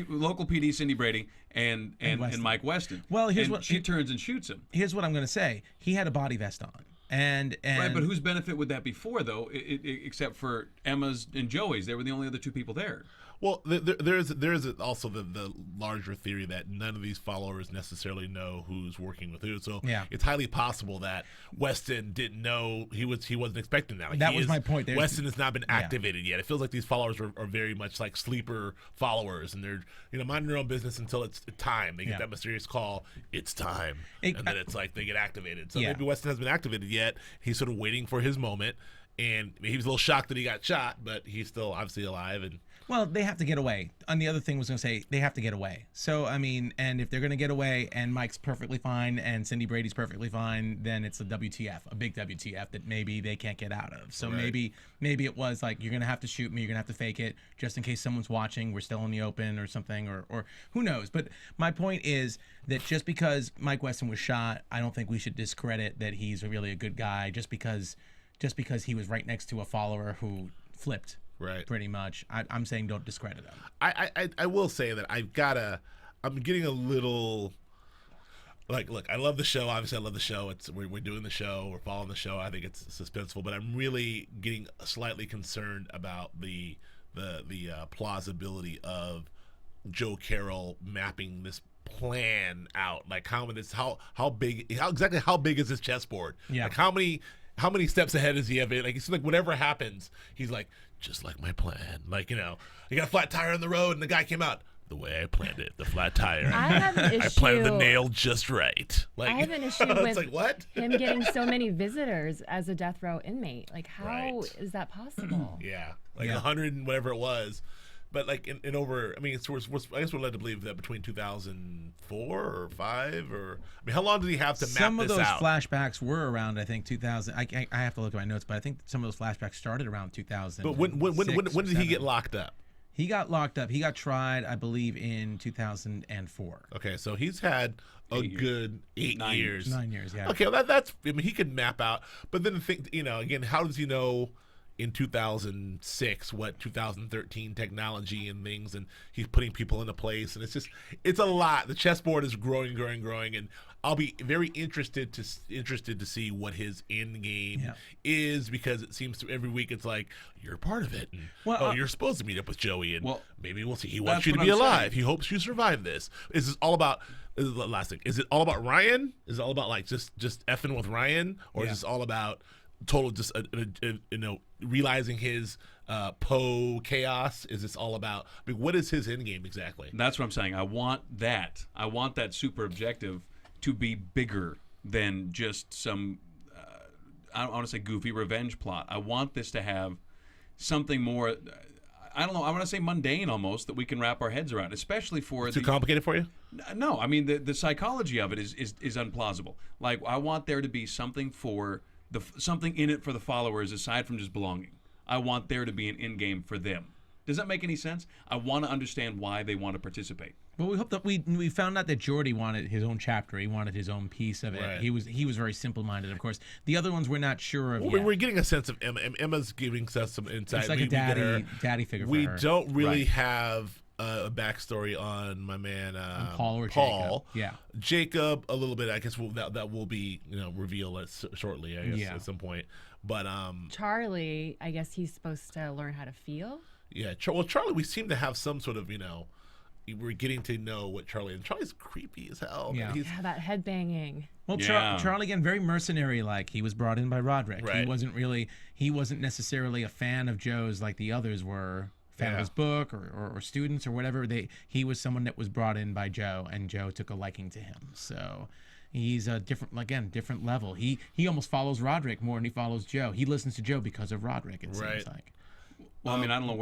local PD, Cindy Brady, and Mike Weston. Well, she turns and shoots him. Here's what I'm going to say. He had a body vest on. And right, but whose benefit would that be for, though, except for Emma's and Joey's? They were the only other two people there. Well, there is also the larger theory that none of these followers necessarily know who's working with who. So it's highly possible that Weston didn't know he wasn't expecting that. Like, that was my point. Weston has not been activated yet. It feels like these followers are very much like sleeper followers, and they're minding their own business until it's time. They get that mysterious call. It's time, and then it's like they get activated. So maybe Weston hasn't been activated yet. He's sort of waiting for his moment, and he was a little shocked that he got shot, but he's still obviously alive and. Well, they have to get away. And the other thing was going to say, they have to get away. So, I mean, and if they're going to get away and Mike's perfectly fine and Cindy Brady's perfectly fine, then it's a WTF, a big WTF that maybe they can't get out of. So maybe it was like, you're going to have to shoot me, you're going to have to fake it, just in case someone's watching, we're still in the open or something, or who knows. But my point is that just because Mike Weston was shot, I don't think we should discredit that he's really a good guy just because he was right next to a follower who flipped. Right. Pretty much. I'm saying don't discredit him. I will say that I'm getting a little like, look, I love the show. Obviously I love the show. We're doing the show, we're following the show. I think it's suspenseful, but I'm really getting slightly concerned about the plausibility of Joe Carroll mapping this plan out. Like how big is this chessboard? Yeah. Like how many steps ahead is he of it? Like it's like whatever happens, he's like, just like my plan. Like, you got a flat tire on the road and the guy came out. the way I planned it, the flat tire. I have an issue. I planted the nail just right. Like, I have an issue it's with like, what? him getting so many visitors as a death row inmate. Like, how is Right. that possible? Yeah, like 100 and whatever it was. But like in over, I mean, I guess we're led to believe that between 2004 or 5 or, I mean, how long did he have to map this out? Some of those flashbacks were around, I think, 2000. I have to look at my notes, but I think some of those flashbacks started around 2000. But when did he get locked up? He got locked up. He got tried, I believe, in 2004. Okay, so he's had a good 8 years. 9 years, yeah. Okay, well, that's, I mean, he could map out. But then the thing, again, how does he know in 2006 what 2013 technology and things, and he's putting people into place, and it's a lot. The chessboard is growing, and I'll be very interested to see what his end game is, because it seems to every week it's like you're part of it, and you're supposed to meet up with Joey, and maybe we'll see. He wants you to be alive. He hopes you survive this. Is this all about? This is the last thing. Is it all about Ryan? Is it all about like just effing with Ryan, or is this all about total just realizing his Poe chaos? Is this all about, I mean, what is his end game exactly? That's what I'm saying. I want that super objective to be bigger than just some I don't want to say goofy revenge plot. I want this to have something more, I don't know, I want to say mundane almost, that we can wrap our heads around, especially for too complicated for you? No, I mean the psychology of it is unplausible. Like, I want there to be something for something in it for the followers aside from just belonging. I want there to be an end game for them. Does that make any sense? I want to understand why they want to participate. Well, we hope that we found out that Jordy wanted his own chapter. He wanted his own piece of it. Right. He was very simple-minded, of course. The other ones we're not sure of yet. We're getting a sense of Emma. Emma's giving us some insight. It's like a daddy figure for her. We don't really have a backstory on my man Paul or Paul. Jacob. Yeah, Jacob a little bit. I guess that will be revealed shortly. I guess at some point. But Charlie, I guess he's supposed to learn how to feel. Yeah, Charlie, we seem to have some sort of we're getting to know what Charlie's creepy as hell. Yeah, that head banging. Well, Charlie, again, very mercenary-like. He was brought in by Roderick. Right. He wasn't necessarily a fan of Joe's like the others were. Fan of his book or students or whatever. He was someone that was brought in by Joe, and Joe took a liking to him. So he's a different level. He almost follows Roderick more than he follows Joe. He listens to Joe because of Roderick, it seems like. Well, I mean, I don't know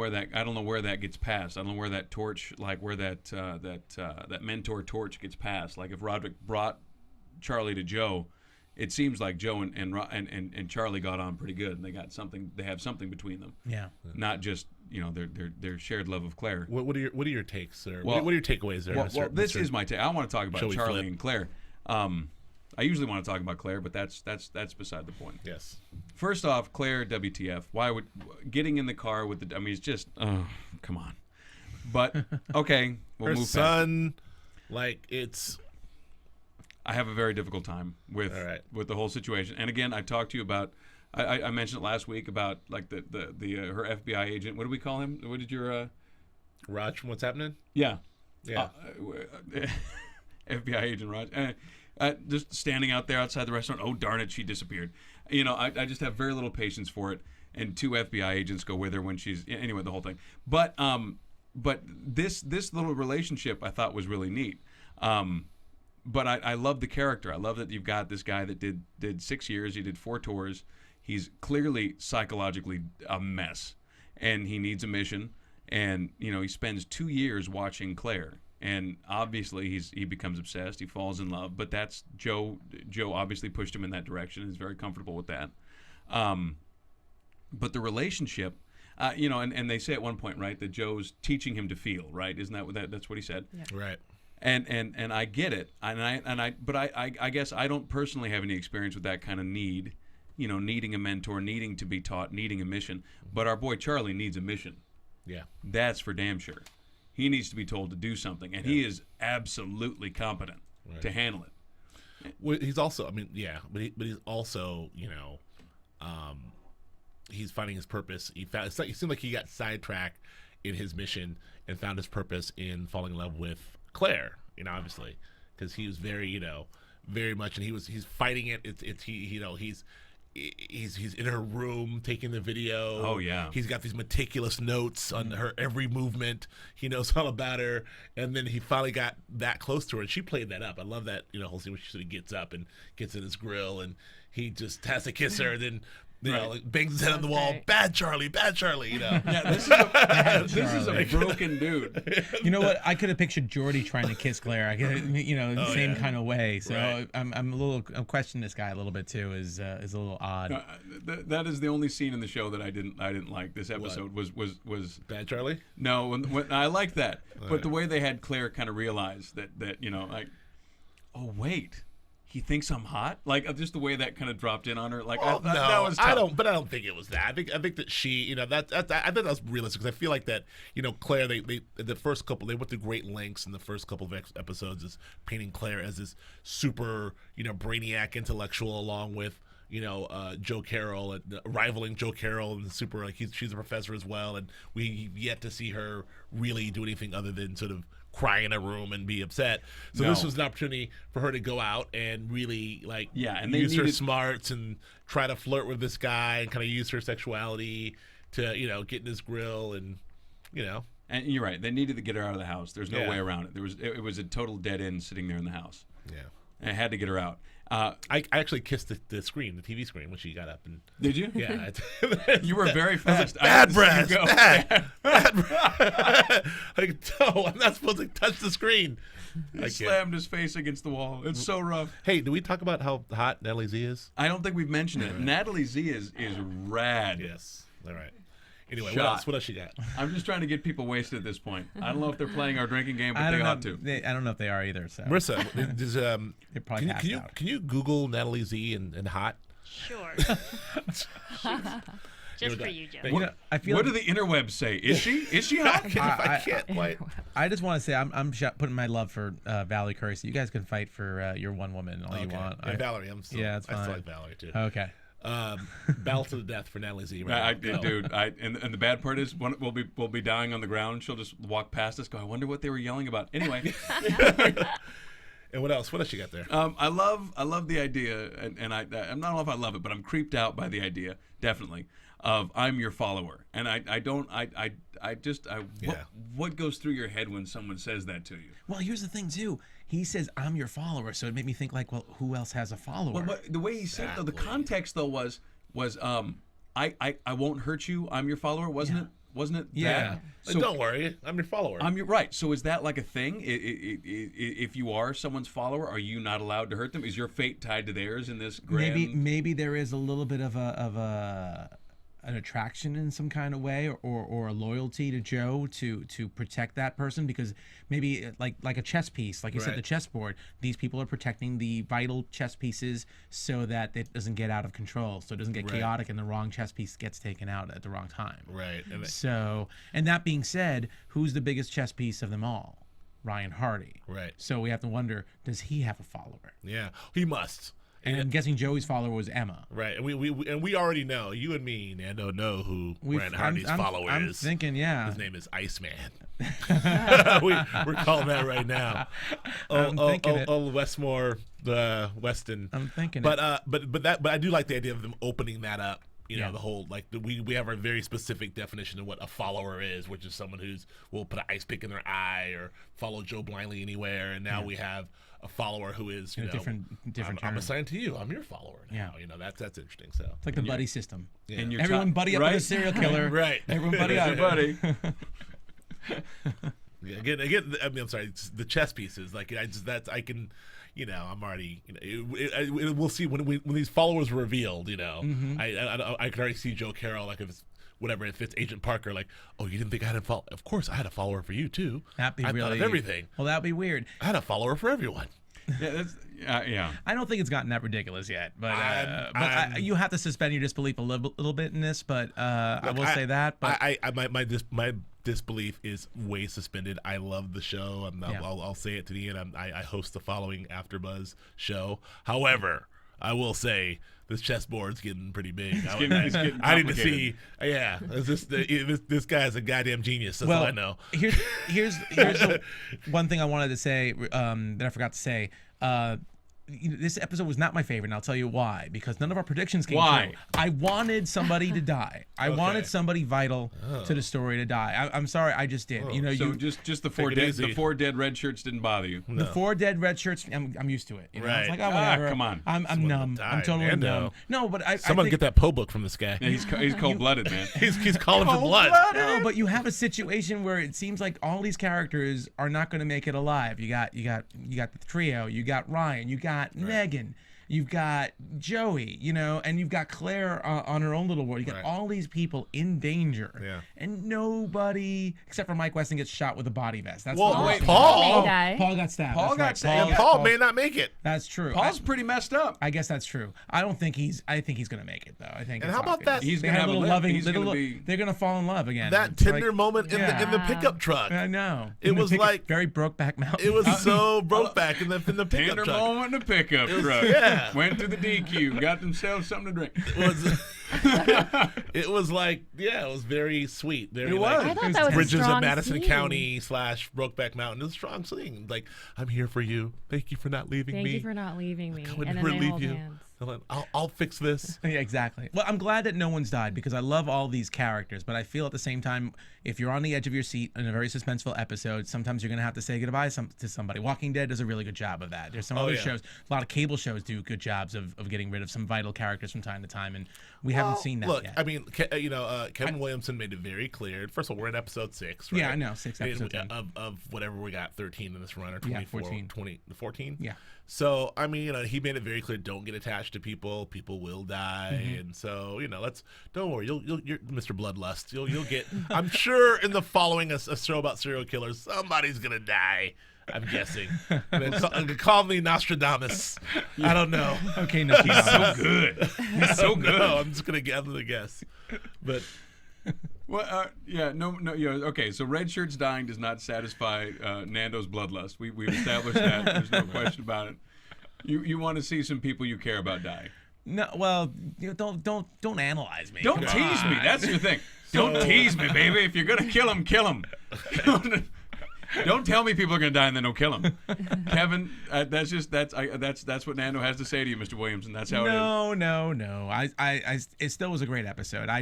where that gets passed. I don't know where that torch, like where that mentor torch gets passed. Like if Roderick brought Charlie to Joe, it seems like Joe and Charlie got on pretty good, and they have something between them. Yeah, not just their shared love of Claire. What are your takes, sir? What are your takeaways there? Well, this is my take. I want to talk about Charlie and Claire. I usually want to talk about Claire, but that's beside the point. Yes. First off, Claire, WTF? Why would getting in the car with the? I mean, it's just come on. But okay, we'll move son, like it's. I have a very difficult time with the whole situation. And again, I talked to you about. I mentioned it last week about like the her FBI agent. What do we call him? What did your Raj from What's Happening? Yeah. Yeah. FBI agent Raj. Just standing out there outside the restaurant. Oh darn it, she disappeared. I just have very little patience for it. And 2 FBI agents go with her when she's anyway. The whole thing. But this little relationship I thought was really neat. But I love the character. I love that you've got this guy that did 6 years. He did 4 tours. He's clearly psychologically a mess, and he needs a mission. And he spends 2 years watching Claire, and obviously he becomes obsessed. He falls in love. But that's Joe. Joe obviously pushed him in that direction. He's very comfortable with that. But the relationship. And they say at one point, right, that Joe's teaching him to feel, right? Isn't that's what he said? Yeah. Right. And I get it, but I guess I don't personally have any experience with that kind of need, needing a mentor, needing to be taught, needing a mission. But our boy Charlie needs a mission. Yeah, that's for damn sure. He needs to be told to do something, and he is absolutely competent to handle it. Well, he's also, but he's also, he's finding his purpose. It seemed like he got sidetracked in his mission and found his purpose in falling in love with Claire, obviously, because he was very, very much, and he's fighting it. He's he's in her room taking the video. Oh, yeah. He's got these meticulous notes on her every movement. He knows all about her. And then he finally got that close to her, and she played that up. I love that whole scene where she sort of gets up and gets in his grill, and he just has to kiss her, and then like bangs his head on the wall. Great. Bad Charlie. Yeah, this is a broken dude. You know what? I could have pictured Jordy trying to kiss Claire. I could, the same kind of way. So Right. I'm questioning this guy a little bit too. Is a little odd. That is the only scene in the show that I didn't like. This episode was Bad Charlie? no. When I liked that, but the way they had Claire kind of realize that like, oh wait. He thinks I'm hot, like just the way that kind of dropped in on her. Like, Well, that was tough. I don't think it was that. I think that she, I think that was realistic because I feel like that, Claire, they the first couple, they went through great lengths in the first couple of episodes is painting Claire as this super, brainiac intellectual, along with Joe Carroll, and rivaling Joe Carroll, and super like she's a professor as well, and we yet to see her really do anything other than sort of cry in a room and be upset. So this was an opportunity for her to go out and really and use her smarts and try to flirt with this guy and kind of use her sexuality to get in his grill and. And you're right. They needed to get her out of the house. There's no Yeah. way around it. It was a total dead end sitting there in the house. Yeah. And I had to get her out. I actually kissed the screen, the TV screen, when she got up. And Did you? yeah, You were very fast. bad I breath, didn't see you go. bad breath. Like, no, I'm not supposed to touch the screen. He slammed his face against the wall. It's so rough. Hey, do we talk about how hot Natalie Z is? I don't think we've mentioned it. Natalie Z is rad. Yes. All right. Anyway, Shot. what else you got? I'm just trying to get people wasted at this point. I don't know if they're playing our drinking game, but I they don't ought know. to. I don't know if they are either. So Marissa, They're probably passed out. can you Google Natalie Z and hot? Sure. Just for you, Joe. I feel What like do the interwebs say? Is she hot? I can't quite. I just want to say I'm putting my love for Valerie Curry. So you guys can fight for your one woman all you want. Yeah, Valerie, I still fine. like Valerie too. Okay. Battle to the death for Natalie Z. Right now. Dude, and the bad part is we'll be dying on the ground. She'll just walk past us. Go, I wonder what they were yelling about. Anyway. And what else? What else you got there? I love the idea, and I'm not know if I love it, but I'm creeped out by the idea, definitely, of I'm your follower, and what goes through your head when someone says that to you? Well, here's the thing too. He says I'm your follower, so it made me think like, well, who else has a follower? Well, but the way he said it, though, the context though was I won't hurt you. I'm your follower, wasn't it? Wasn't it? Yeah. That? So don't worry, I'm your follower. I'm your right. So is that like a thing? If you are someone's follower, are you not allowed to hurt them? Is your fate tied to theirs in this grand? Maybe there is a little bit of an attraction in some kind of way, or a loyalty to Joe to protect that person, because maybe like a chess piece, like you said, the chessboard. These people are protecting the vital chess pieces so that it doesn't get out of control, so it doesn't get chaotic and the wrong chess piece gets taken out at the wrong time. Right. So, and that being said, who's the biggest chess piece of them all? Ryan Hardy. Right. So we have to wonder, does he have a follower? Yeah, he must. And I'm guessing Joey's follower was Emma. Right, and we already know. You and me, Nando, know who Ryan Hardy's follower I'm is. thinking, yeah. His name is Iceman. We're calling that right now. Oh, Westmore, the Weston. I'm thinking but I do like the idea of them opening that up. The whole we have a very specific definition of what a follower is, which is someone will put an ice pick in their eye or follow Joe blindly anywhere. And now we have a follower who is different I'm assigned to you. I'm your follower now. That's interesting. So it's like the buddy system. Yeah. And everyone buddy up with a serial killer. Right. Everyone buddy up. buddy. Yeah, again. I mean, I'm sorry. It's the chess pieces. I'm already. We'll see when these followers are revealed. Mm-hmm. I can already see Joe Carroll, like if it's Agent Parker, like, oh, you didn't think I had a follower? Of course, I had a follower for you too. That'd be I really thought of everything. Well, that'd be weird. I had a follower for everyone. Yeah. I don't think it's gotten that ridiculous yet, but you have to suspend your disbelief a little bit in this. But I will say that. But my disbelief is way suspended. I love the show. I'll say it to the end. I host the following AfterBuzz show. However, I will say this chessboard's getting pretty big. I need to see. Yeah, this guy is a goddamn genius. That's all I know. Here's the one thing I wanted to say that I forgot to say. this episode was not my favorite, and I'll tell you why. Because none of our predictions came Why? true. I wanted somebody to die. I wanted somebody vital to the story to die. I'm sorry, I just did. You know, So just the four dead red shirts didn't bother you. the 4 dead red shirts. I'm used to it. You know? Right. It's like, oh, whatever. Come on. I'm numb. I'm totally Nando. numb. No, but I Someone think, get that Poe book from this guy. Yeah, he's cold-blooded, man. He's calling for blood. No, but you have a situation where it seems like all these characters are not going to make it alive. You got the trio. You got Ryan. You got Megan. You've got Joey, you know, and you've got Claire on her own little world. You got all these people in danger. Yeah. And nobody, except for Mike Weston, gets shot with a body vest. That's Well, the wait, Paul may die. Paul got stabbed. Paul That's got right. stabbed. Paul may not make it. That's true. Paul's pretty messed up. I guess that's true. I think he's going to make it, though. I think. And it's how about obvious. that- He's They gonna have have a a little lip. loving. He's gonna be. They're going to fall in love again. That It's tender like- moment in the pickup truck. I know. It was like- very Brokeback Mountain. It was so broke back in the pickup Tender truck. moment in the pickup truck. yeah. Went to the DQ, got themselves something to drink. It was like, yeah, it was very sweet. Very It like, was. I thought that was Bridges a of strong Madison scene. County / Brokeback Mountain. It was a strong scene. Like, I'm here for you. Thank you for not leaving Thank me. you for not leaving me. I would And then never they leave hold you. hands. I'll fix this. Yeah, exactly. Well, I'm glad that no one's died because I love all these characters, but I feel at the same time, if you're on the edge of your seat in a very suspenseful episode, sometimes you're going to have to say goodbye to somebody. Walking Dead does a really good job of that. There's some other yeah. shows, a lot of cable shows do good jobs of getting rid of some vital characters from time to time, and we haven't seen that Look, yet. I mean, Kevin Williamson made it very clear. First of all, we're in episode 6, right? Yeah, I know, 6 episodes in. Of whatever we got, 13 in this run, or 24, 14. 14? Yeah. So, I mean, he made it very clear, don't get attached to people. People will die. And so, don't worry. You're Mr. Bloodlust. You'll get, I'm sure in the following a show about serial killers, somebody's going to die. I'm guessing. Call me Nostradamus. I don't know. Okay, no, He's so good. He's so good. No, I'm just going to guess. But Well, okay. So red shirts dying does not satisfy Nando's bloodlust. We've established that. There's no question about it. You want to see some people you care about die. No, well, don't analyze me. Don't Come tease on. me. That's your thing. Don't tease me, baby. If you're gonna kill him, kill him. Don't tell me people are gonna die and then don't kill him. Kevin, that's what Nando has to say to you, Mr. Williams, and that's how it is. No. It still was a great episode. I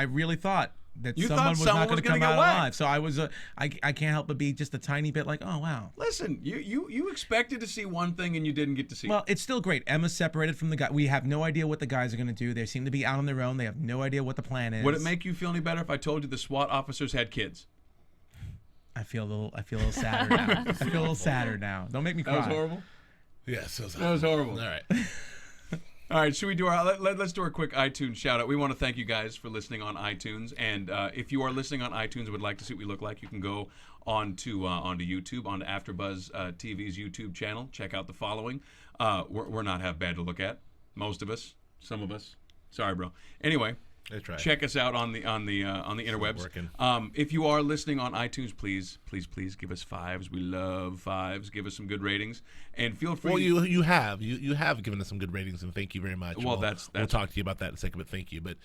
really thought that You someone thought was someone not going was to gonna come get out whacked. alive. So I was I can't help but be just a tiny bit like, oh wow. Listen, you expected to see one thing and you didn't get to see. Well, it's still great. Emma's separated from the guy. We have no idea what the guys are going to do. They seem to be out on their own. They have no idea what the plan is. Would it make you feel any better if I told you the SWAT officers had kids? I feel a little sadder now. I feel a little sadder now. Don't make me cry. That was horrible. yes, That was horrible. All right. All right, should we do let's do our quick iTunes shout out. We want to thank you guys for listening on iTunes, and if you are listening on iTunes and would like to see what we look like, you can go onto YouTube, onto AfterBuzz TV's YouTube channel. Check out The Following. We're not half bad to look at. Most of us, some of us. Sorry, bro. Anyway. That's right. Check us out on the interwebs. working. If you are listening on iTunes, please give us 5s. We love 5s. Give us some good ratings, and feel free. Well, you have given us some good ratings, and thank you very much. Well, we'll talk to you about that in a second, but thank you. But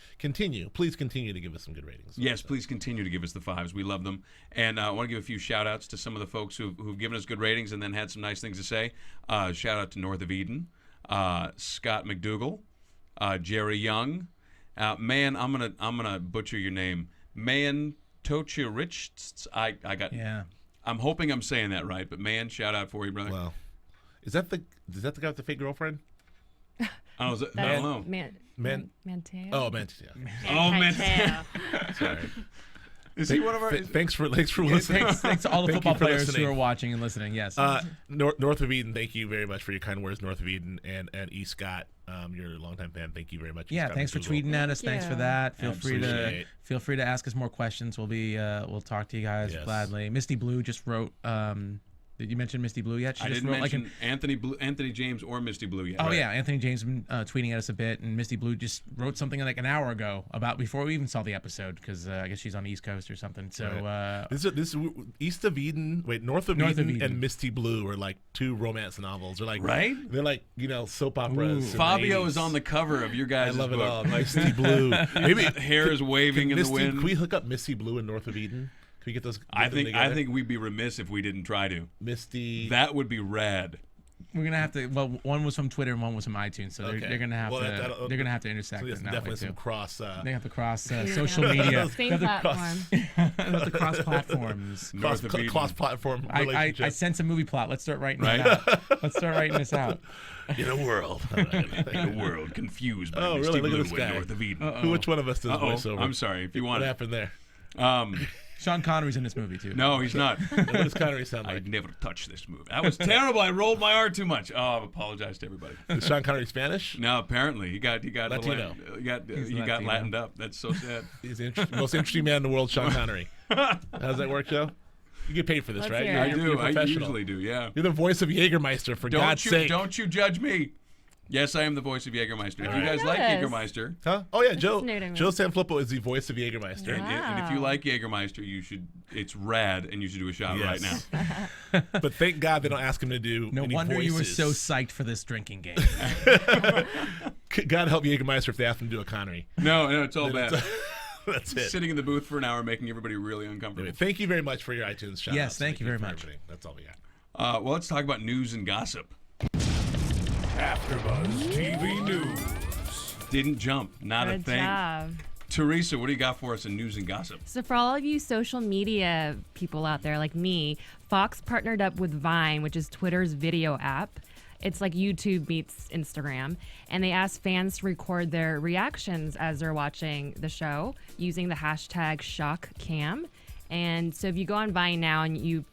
please continue to give us some good ratings. Yes, please continue to give us the 5s. We love them. And I want to give a few shout-outs to some of the folks who've given us good ratings and then had some nice things to say. Shout-out to North of Eden, Scott McDougall, Jerry Young. Man, I'm gonna butcher your name. Man Tochirich. I got. Yeah. I'm hoping I'm saying that right, but man, shout out for you, brother. Well, is that the guy with the fake girlfriend? I don't know. Manteo. Oh, man. Yeah. Oh, man. Manteo. Sorry. Is he one of our? Thanks for listening. Thanks to all the Thank football you for players who listening. are watching and listening. Yes. North of Eden, thank you very much for your kind words, North of Eden, and E. Scott, you're a longtime fan. Thank you very much. Yeah, Scott thanks for McDougall. tweeting at us. Thanks for you. that. Absolutely. Feel free to ask us more questions. We'll talk to you guys Yes. gladly. Misty Blue just wrote. Did you mention Misty Blue yet? She I just didn't wrote mention Anthony James or Misty Blue yet. Oh yeah, Anthony James has been tweeting at us a bit, and Misty Blue just wrote something like an hour ago about before we even saw the episode because I guess she's on the East Coast or something. So This is East of Eden. Wait, North of Eden and Misty Blue are like two romance novels. They're like Right? They're like soap operas. in the Fabio 80s. is on the cover of your guys' I love it book. all. Misty Blue. Maybe Hair is waving in the wind. Can we hook up Misty Blue and North of Eden? Can we get those? I get them think together? we'd be remiss if we didn't try to. Misty. That would be rad. We're gonna have to. Well, one was from Twitter and one was from iTunes, so Okay. they're gonna have Well, to. They're gonna have to intersect. So there's in that way, definitely some too. cross. They have to cross social media. Same They have to platform. they have to cross platforms. North of Eden. cross-platform I relationship. sense a movie plot. Let's start writing Right? it out. Let's start writing this out. In a world. The world confused by Oh, Misty really? Look at Blue this and guy. North of Eden. Which one of us does voiceover? I'm sorry if you want What it. happened there? Sean Connery's in this movie too. No, he's not. What does Connery sound like? I'd never touch this movie. That was terrible. I rolled my R too much. Oh, I apologize to everybody. Is Sean Connery Spanish? No, apparently he got Latino. he got Latino. Latined up. That's so sad. He's the most interesting man in the world, Sean Connery. How does that work, Joe? You get paid for this, Let's right? hear I it. You're do. I professional. usually do. Yeah. You're the voice of Jägermeister, for God's sake. Don't you judge me. Yes, I am the voice of Jägermeister. If you guys like Yes. Jägermeister, Huh? Oh, yeah, Joe Fascinating. Sanfelippo is the voice of Jägermeister. and if you like Jägermeister, you should. It's rad, and you should do a shot right now. now. But thank God they don't ask him to do No any wonder you were voices. so psyched for this drinking game. God help Jägermeister if they ask him to do a Connery. No, it's all bad. That's it. Sitting in the booth for an hour, making everybody really uncomfortable. Anyway, thank you very much for your iTunes shout Yes, thank you very for much. everything. That's all we got. Well, let's talk about news and gossip. AfterBuzz TV News. Didn't jump, not a Good thing. job. Teresa, what do you got for us in news and gossip? So for all of you social media people out there like me, Fox partnered up with Vine, which is Twitter's video app. It's like YouTube meets Instagram. And they asked fans to record their reactions as they're watching the show using the hashtag #ShockCam. And so if you go on Vine now and you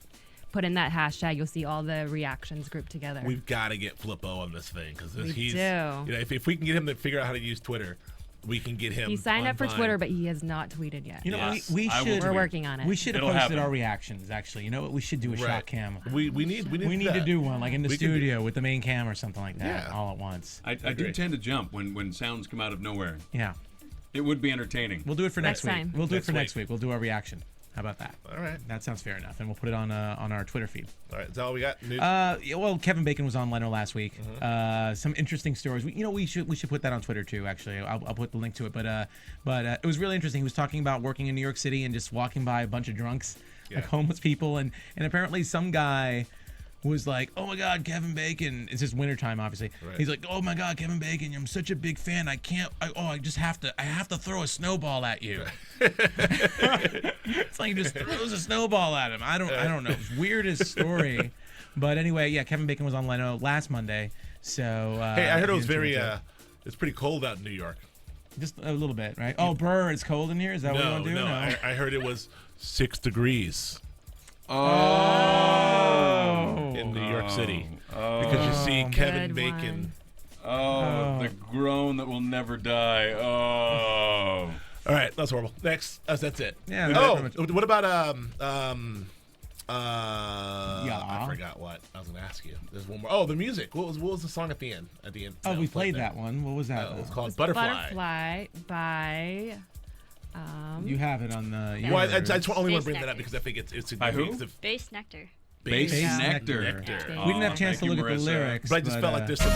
put in that hashtag, you'll see all the reactions grouped together. We've got to get Flippo on this thing because We he's. do. You know, if we can get him to figure out how to use Twitter, we can get him. He signed on up for Vine. Twitter, but he has not tweeted yet. You know, Yes, we I will should. tweet. We're working on it. We should have It'll posted happen. our reactions. Actually, you know what? We should do a Right. shot cam. We need We need to that. do one like in the We can do- studio with the main cam or something like that, Yeah. all at once. I do Agree. tend to jump when sounds come out of nowhere. Yeah, It would be entertaining. we'll do it for next Next week. time. We'll do it Next for next week. week. We'll do our reaction. How about that? All right. That sounds fair enough, and we'll put it on our Twitter feed. All right. Is that all we got? News? Yeah, well, Kevin Bacon was on Leno last week. Some interesting stories. We should put that on Twitter too. Actually, I'll put the link to it. But it was really interesting. He was talking about working in New York City and just walking by a bunch of drunks, like Yeah. homeless people, and apparently some guy was like, "Oh my God, Kevin Bacon!" It's just wintertime, obviously. Right. He's like, "Oh my God, Kevin Bacon! I'm such a big fan. I have to throw a snowball at you." It's like he just throws a snowball at him. I don't know. It's weirdest story. But anyway, yeah, Kevin Bacon was on Leno last Monday. So hey, I heard it was he very. enjoyed It's pretty cold out in New York. just a little bit, right? Oh, brr, it's cold in here. Is that what you want to do? No. I heard it was 6 degrees Oh. in New York City because you see Kevin Good Bacon. one. The groan that will never die. Oh. All right, that's horrible. Next, that's it. Yeah, Oh, that's pretty what about Yeah. I forgot what I was going to ask you. There's one more. Oh, the music. What was the song at the end? Oh, we played that one. What was that? It was called Butterfly. Butterfly by. You have it on the. Well, I just only want to Space bring that up Nectar. because I think it's By who? significant. Base nectar. Base Base nectar. nectar. Yeah. We didn't have a chance to Thank look you, at the Marissa. lyrics. But I just felt like there's some.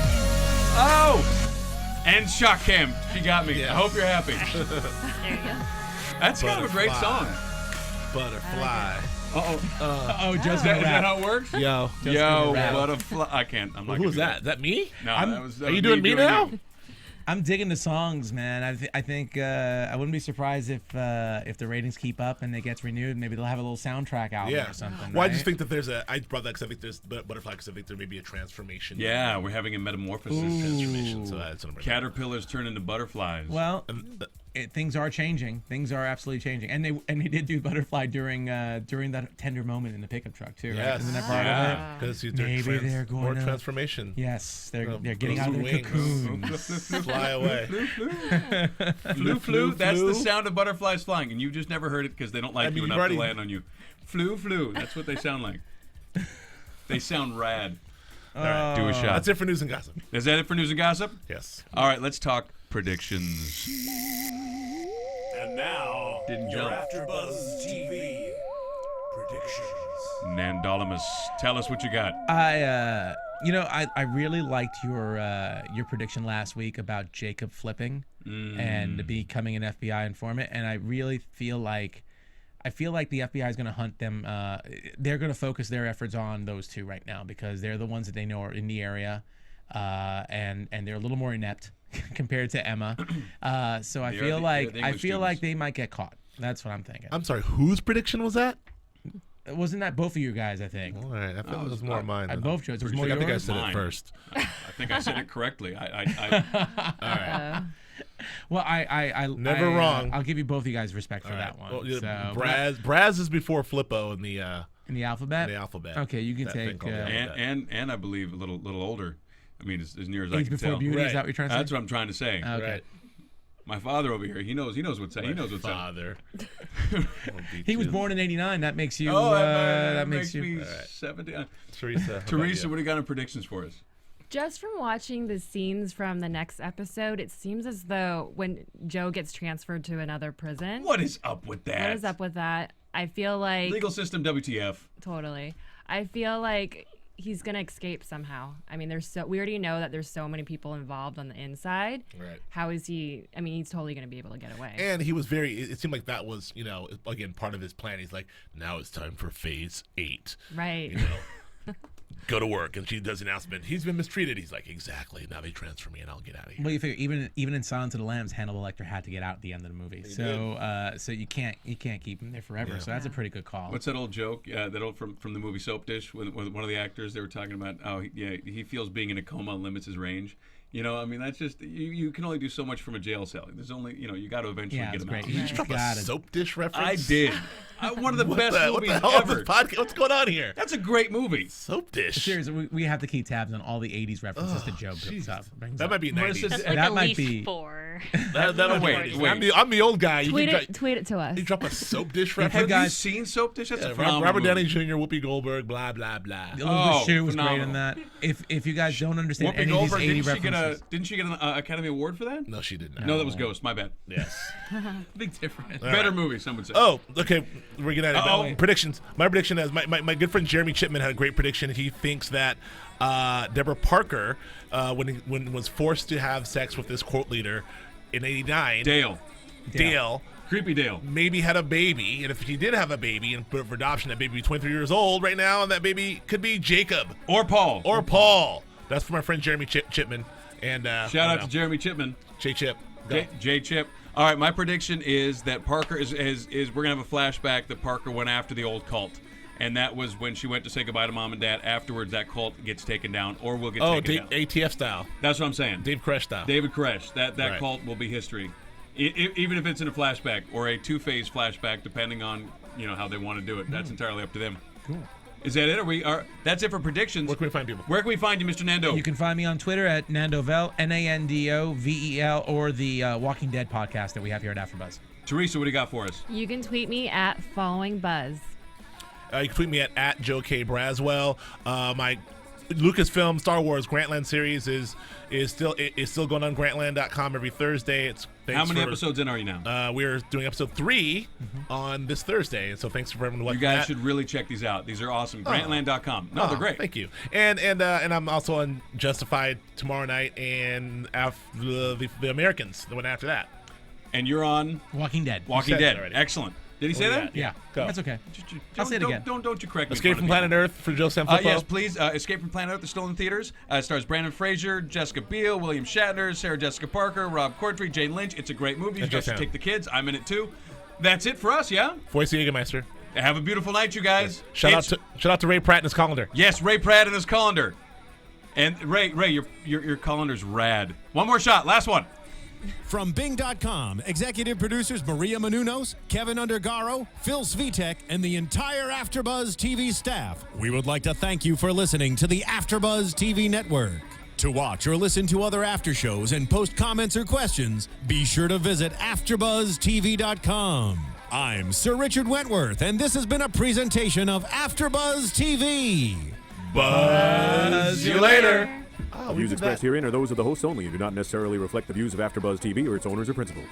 Oh! And shock cam. She got me. Yeah. I hope you're happy. There you go. That's kind of a great song. Butterfly. Oh, Joe's Is gonna that rap. how it works? Yo. Yo, rap. butterfly. I can't. I'm not Who gonna was do that? Is that me? No, that was. Are you doing me now? you. I'm digging the songs, man. I think I wouldn't be surprised if the ratings keep up and it gets renewed. Maybe they'll have a little soundtrack album Yeah. or something. Well, I right? just think that there's a. I brought that because I think there's Butterfly because I think there may be a transformation. Yeah, we're having a metamorphosis. Transformation. So that's what I'm bringing. Caterpillars turn into butterflies. Well, things are changing. Things are absolutely changing, and they did do Butterfly during that tender moment in the pickup truck too. Right? Yes. Isn't that part of it? Yeah. Because Maybe they're going more to- transformation. Yes, they're Oh, getting out of their wings. cocoons. Fly away. Flu, flu. That's flu. the sound of butterflies flying, and you just never heard it because they don't like I mean, you you've enough already- to land on you. Flu, flu. That's what they sound like. They sound rad. All right, do a shot. That's it for news and gossip. Is that it for news and gossip? Yes. All right, let's talk predictions. And now, Didn't your jump. AfterBuzz TV predictions. Nandolamus, tell us what you got. I really liked your prediction last week about Jacob flipping and becoming an FBI informant, and I really feel like I feel like the FBI is going to hunt them. They're going to focus their efforts on those two right now because they're the ones that they know are in the area, and they're a little more inept compared to Emma. So I feel like they might get caught. That's what I'm thinking. I'm sorry, whose prediction was that? Wasn't that both of you guys? I think. All right, I thought it was more mine. I both chose. It was more I think I yours? said it first. I think I said it correctly. All right. Well, I Never wrong. I'll give you both of you guys respect for All right. that one. Well, yeah, So, Braz is before Flippo in the alphabet. In the alphabet. Okay, you can That thing take called the alphabet. and I believe a little older. I mean, as near as I Age can Before tell. Beauty. Is Right. that what you're trying to say? That's what I'm trying to say. Okay. Right. My father over here, he knows what's up. He knows what's up. Father. He was born in '89. That makes you. Oh, that makes you. me 70. Teresa. Teresa, what do you got in predictions for us? Just from watching the scenes from the next episode, it seems as though when Joe gets transferred to another prison. What is up with that? What is up with that? I feel like Legal system, WTF. totally. I feel like he's gonna escape somehow. I mean, we already know that there's so many people involved on the inside. Right. How is he? I mean, he's totally gonna be able to get away. And he was it seemed like that was, again, part of his plan. He's like, now it's time for phase 8. Right. Go to work. And she does the announcement. He's been mistreated. He's like, exactly. Now they transfer me and I'll get out of here. Well, you figure even in Silence of the Lambs, Hannibal Lecter had to get out at the end of the movie. So you can't keep him there forever. Yeah. So that's a pretty good call. What's that old joke? That old from the movie Soap Dish when one of the actors, they were talking about, he feels being in a coma limits his range. I mean, that's just you can only do so much from a jail cell. There's only you got to eventually get him out. Did you just drop a Soap Dish reference? I did. One of the best movies what the hell ever. Is this podcast? What's going on here? That's a great movie. Soap Dish. Seriously, we have to keep tabs on all the '80s references that Joe brings up. That might be 90s. That's That like might at be- least 4. That'll Wait. I'm the old guy. tweet it to us. You drop a Soap Dish Have reference? you seen Soap Dish? That's a phenomenal Robert movie. Downey Jr., Whoopi Goldberg, blah, blah, blah. Elizabeth Shue was great in phenomenal. that. If you guys don't understand Whoopi any Goldberg, of these '80s didn't references, she get an Academy Award for that? No, she did not. No, that was Ghost. My bad. Yes. big difference. Better movie, some would say. Oh, okay. We're getting at it. Uh-oh. Predictions. My prediction is my good friend Jeremy Chipman had a great prediction. He thinks that Deborah Parker, when was forced to have sex with this court leader in '89, Dale, Creepy Dale, maybe had a baby, and if he did have a baby and put it for adoption, that baby be 23 years old right now, and that baby could be Jacob or Paul. That's for my friend Jeremy Chipman. And Shout out to Jeremy Chipman. J Chip. Go. J Chip. All right, my prediction is that Parker is we're gonna have a flashback that Parker went after the old cult, and that was when she went to say goodbye to mom and dad. Afterwards, that cult gets taken down, or will get taken down. ATF style. That's what I'm saying. Dave Koresh style. David Koresh. That Right. cult will be history, even if it's in a flashback or a two-phase flashback, depending on how they want to do it. That's entirely up to them. Cool. Is that it? That's it for predictions. Where can we find people? Where can we find you, Mr. Nando? You can find me on Twitter at Nandovel, Nandovel, or the Walking Dead podcast that we have here at AfterBuzz. Teresa, what do you got for us? You can tweet me at Following Buzz. You can tweet me at Joe K. Braswell. My Lucasfilm Star Wars Grantland series is still going on Grantland.com every Thursday. How many episodes in are you now? We're doing episode 3 on this Thursday, and so thanks for everyone watching. You guys that. should really check these out. These are awesome. Grantland.com. No, they're great. Thank you. And I'm also on Justified tomorrow night and the Americans, the one after that. And you're on Walking Dead. Walking said Dead. it already. Excellent. Did he say that? Yeah, Go. that's okay. I'll say it Don't- again. Don't you correct me. in Escape front from of Planet people. Earth for Joe Sanfelippo. Yes, please. Escape from Planet Earth is still in theaters. It stars Brandon Fraser, Jessica Biel, William Shatner, Sarah Jessica Parker, Rob Corddry, Jane Lynch. It's a great movie. You And guys Joe should Sam. take the kids. I'm in it too. That's it for us, yeah? Voice the Jägermeister. Have a beautiful night, you guys. Shout out to Ray Pratt and his colander. Yes, Ray Pratt and his colander. And Ray, your colander's rad. One more shot. Last one. From Bing.com, executive producers Maria Menounos, Kevin Undergaro, Phil Svitek, and the entire AfterBuzz TV staff, we would like to thank you for listening to the AfterBuzz TV network. To watch or listen to other after shows and post comments or questions, be sure to visit AfterBuzzTV.com. I'm Sir Richard Wentworth, and this has been a presentation of AfterBuzz TV. Buzz you later. The views expressed herein are those of the hosts only and do not necessarily reflect the views of AfterBuzz TV or its owners or principals.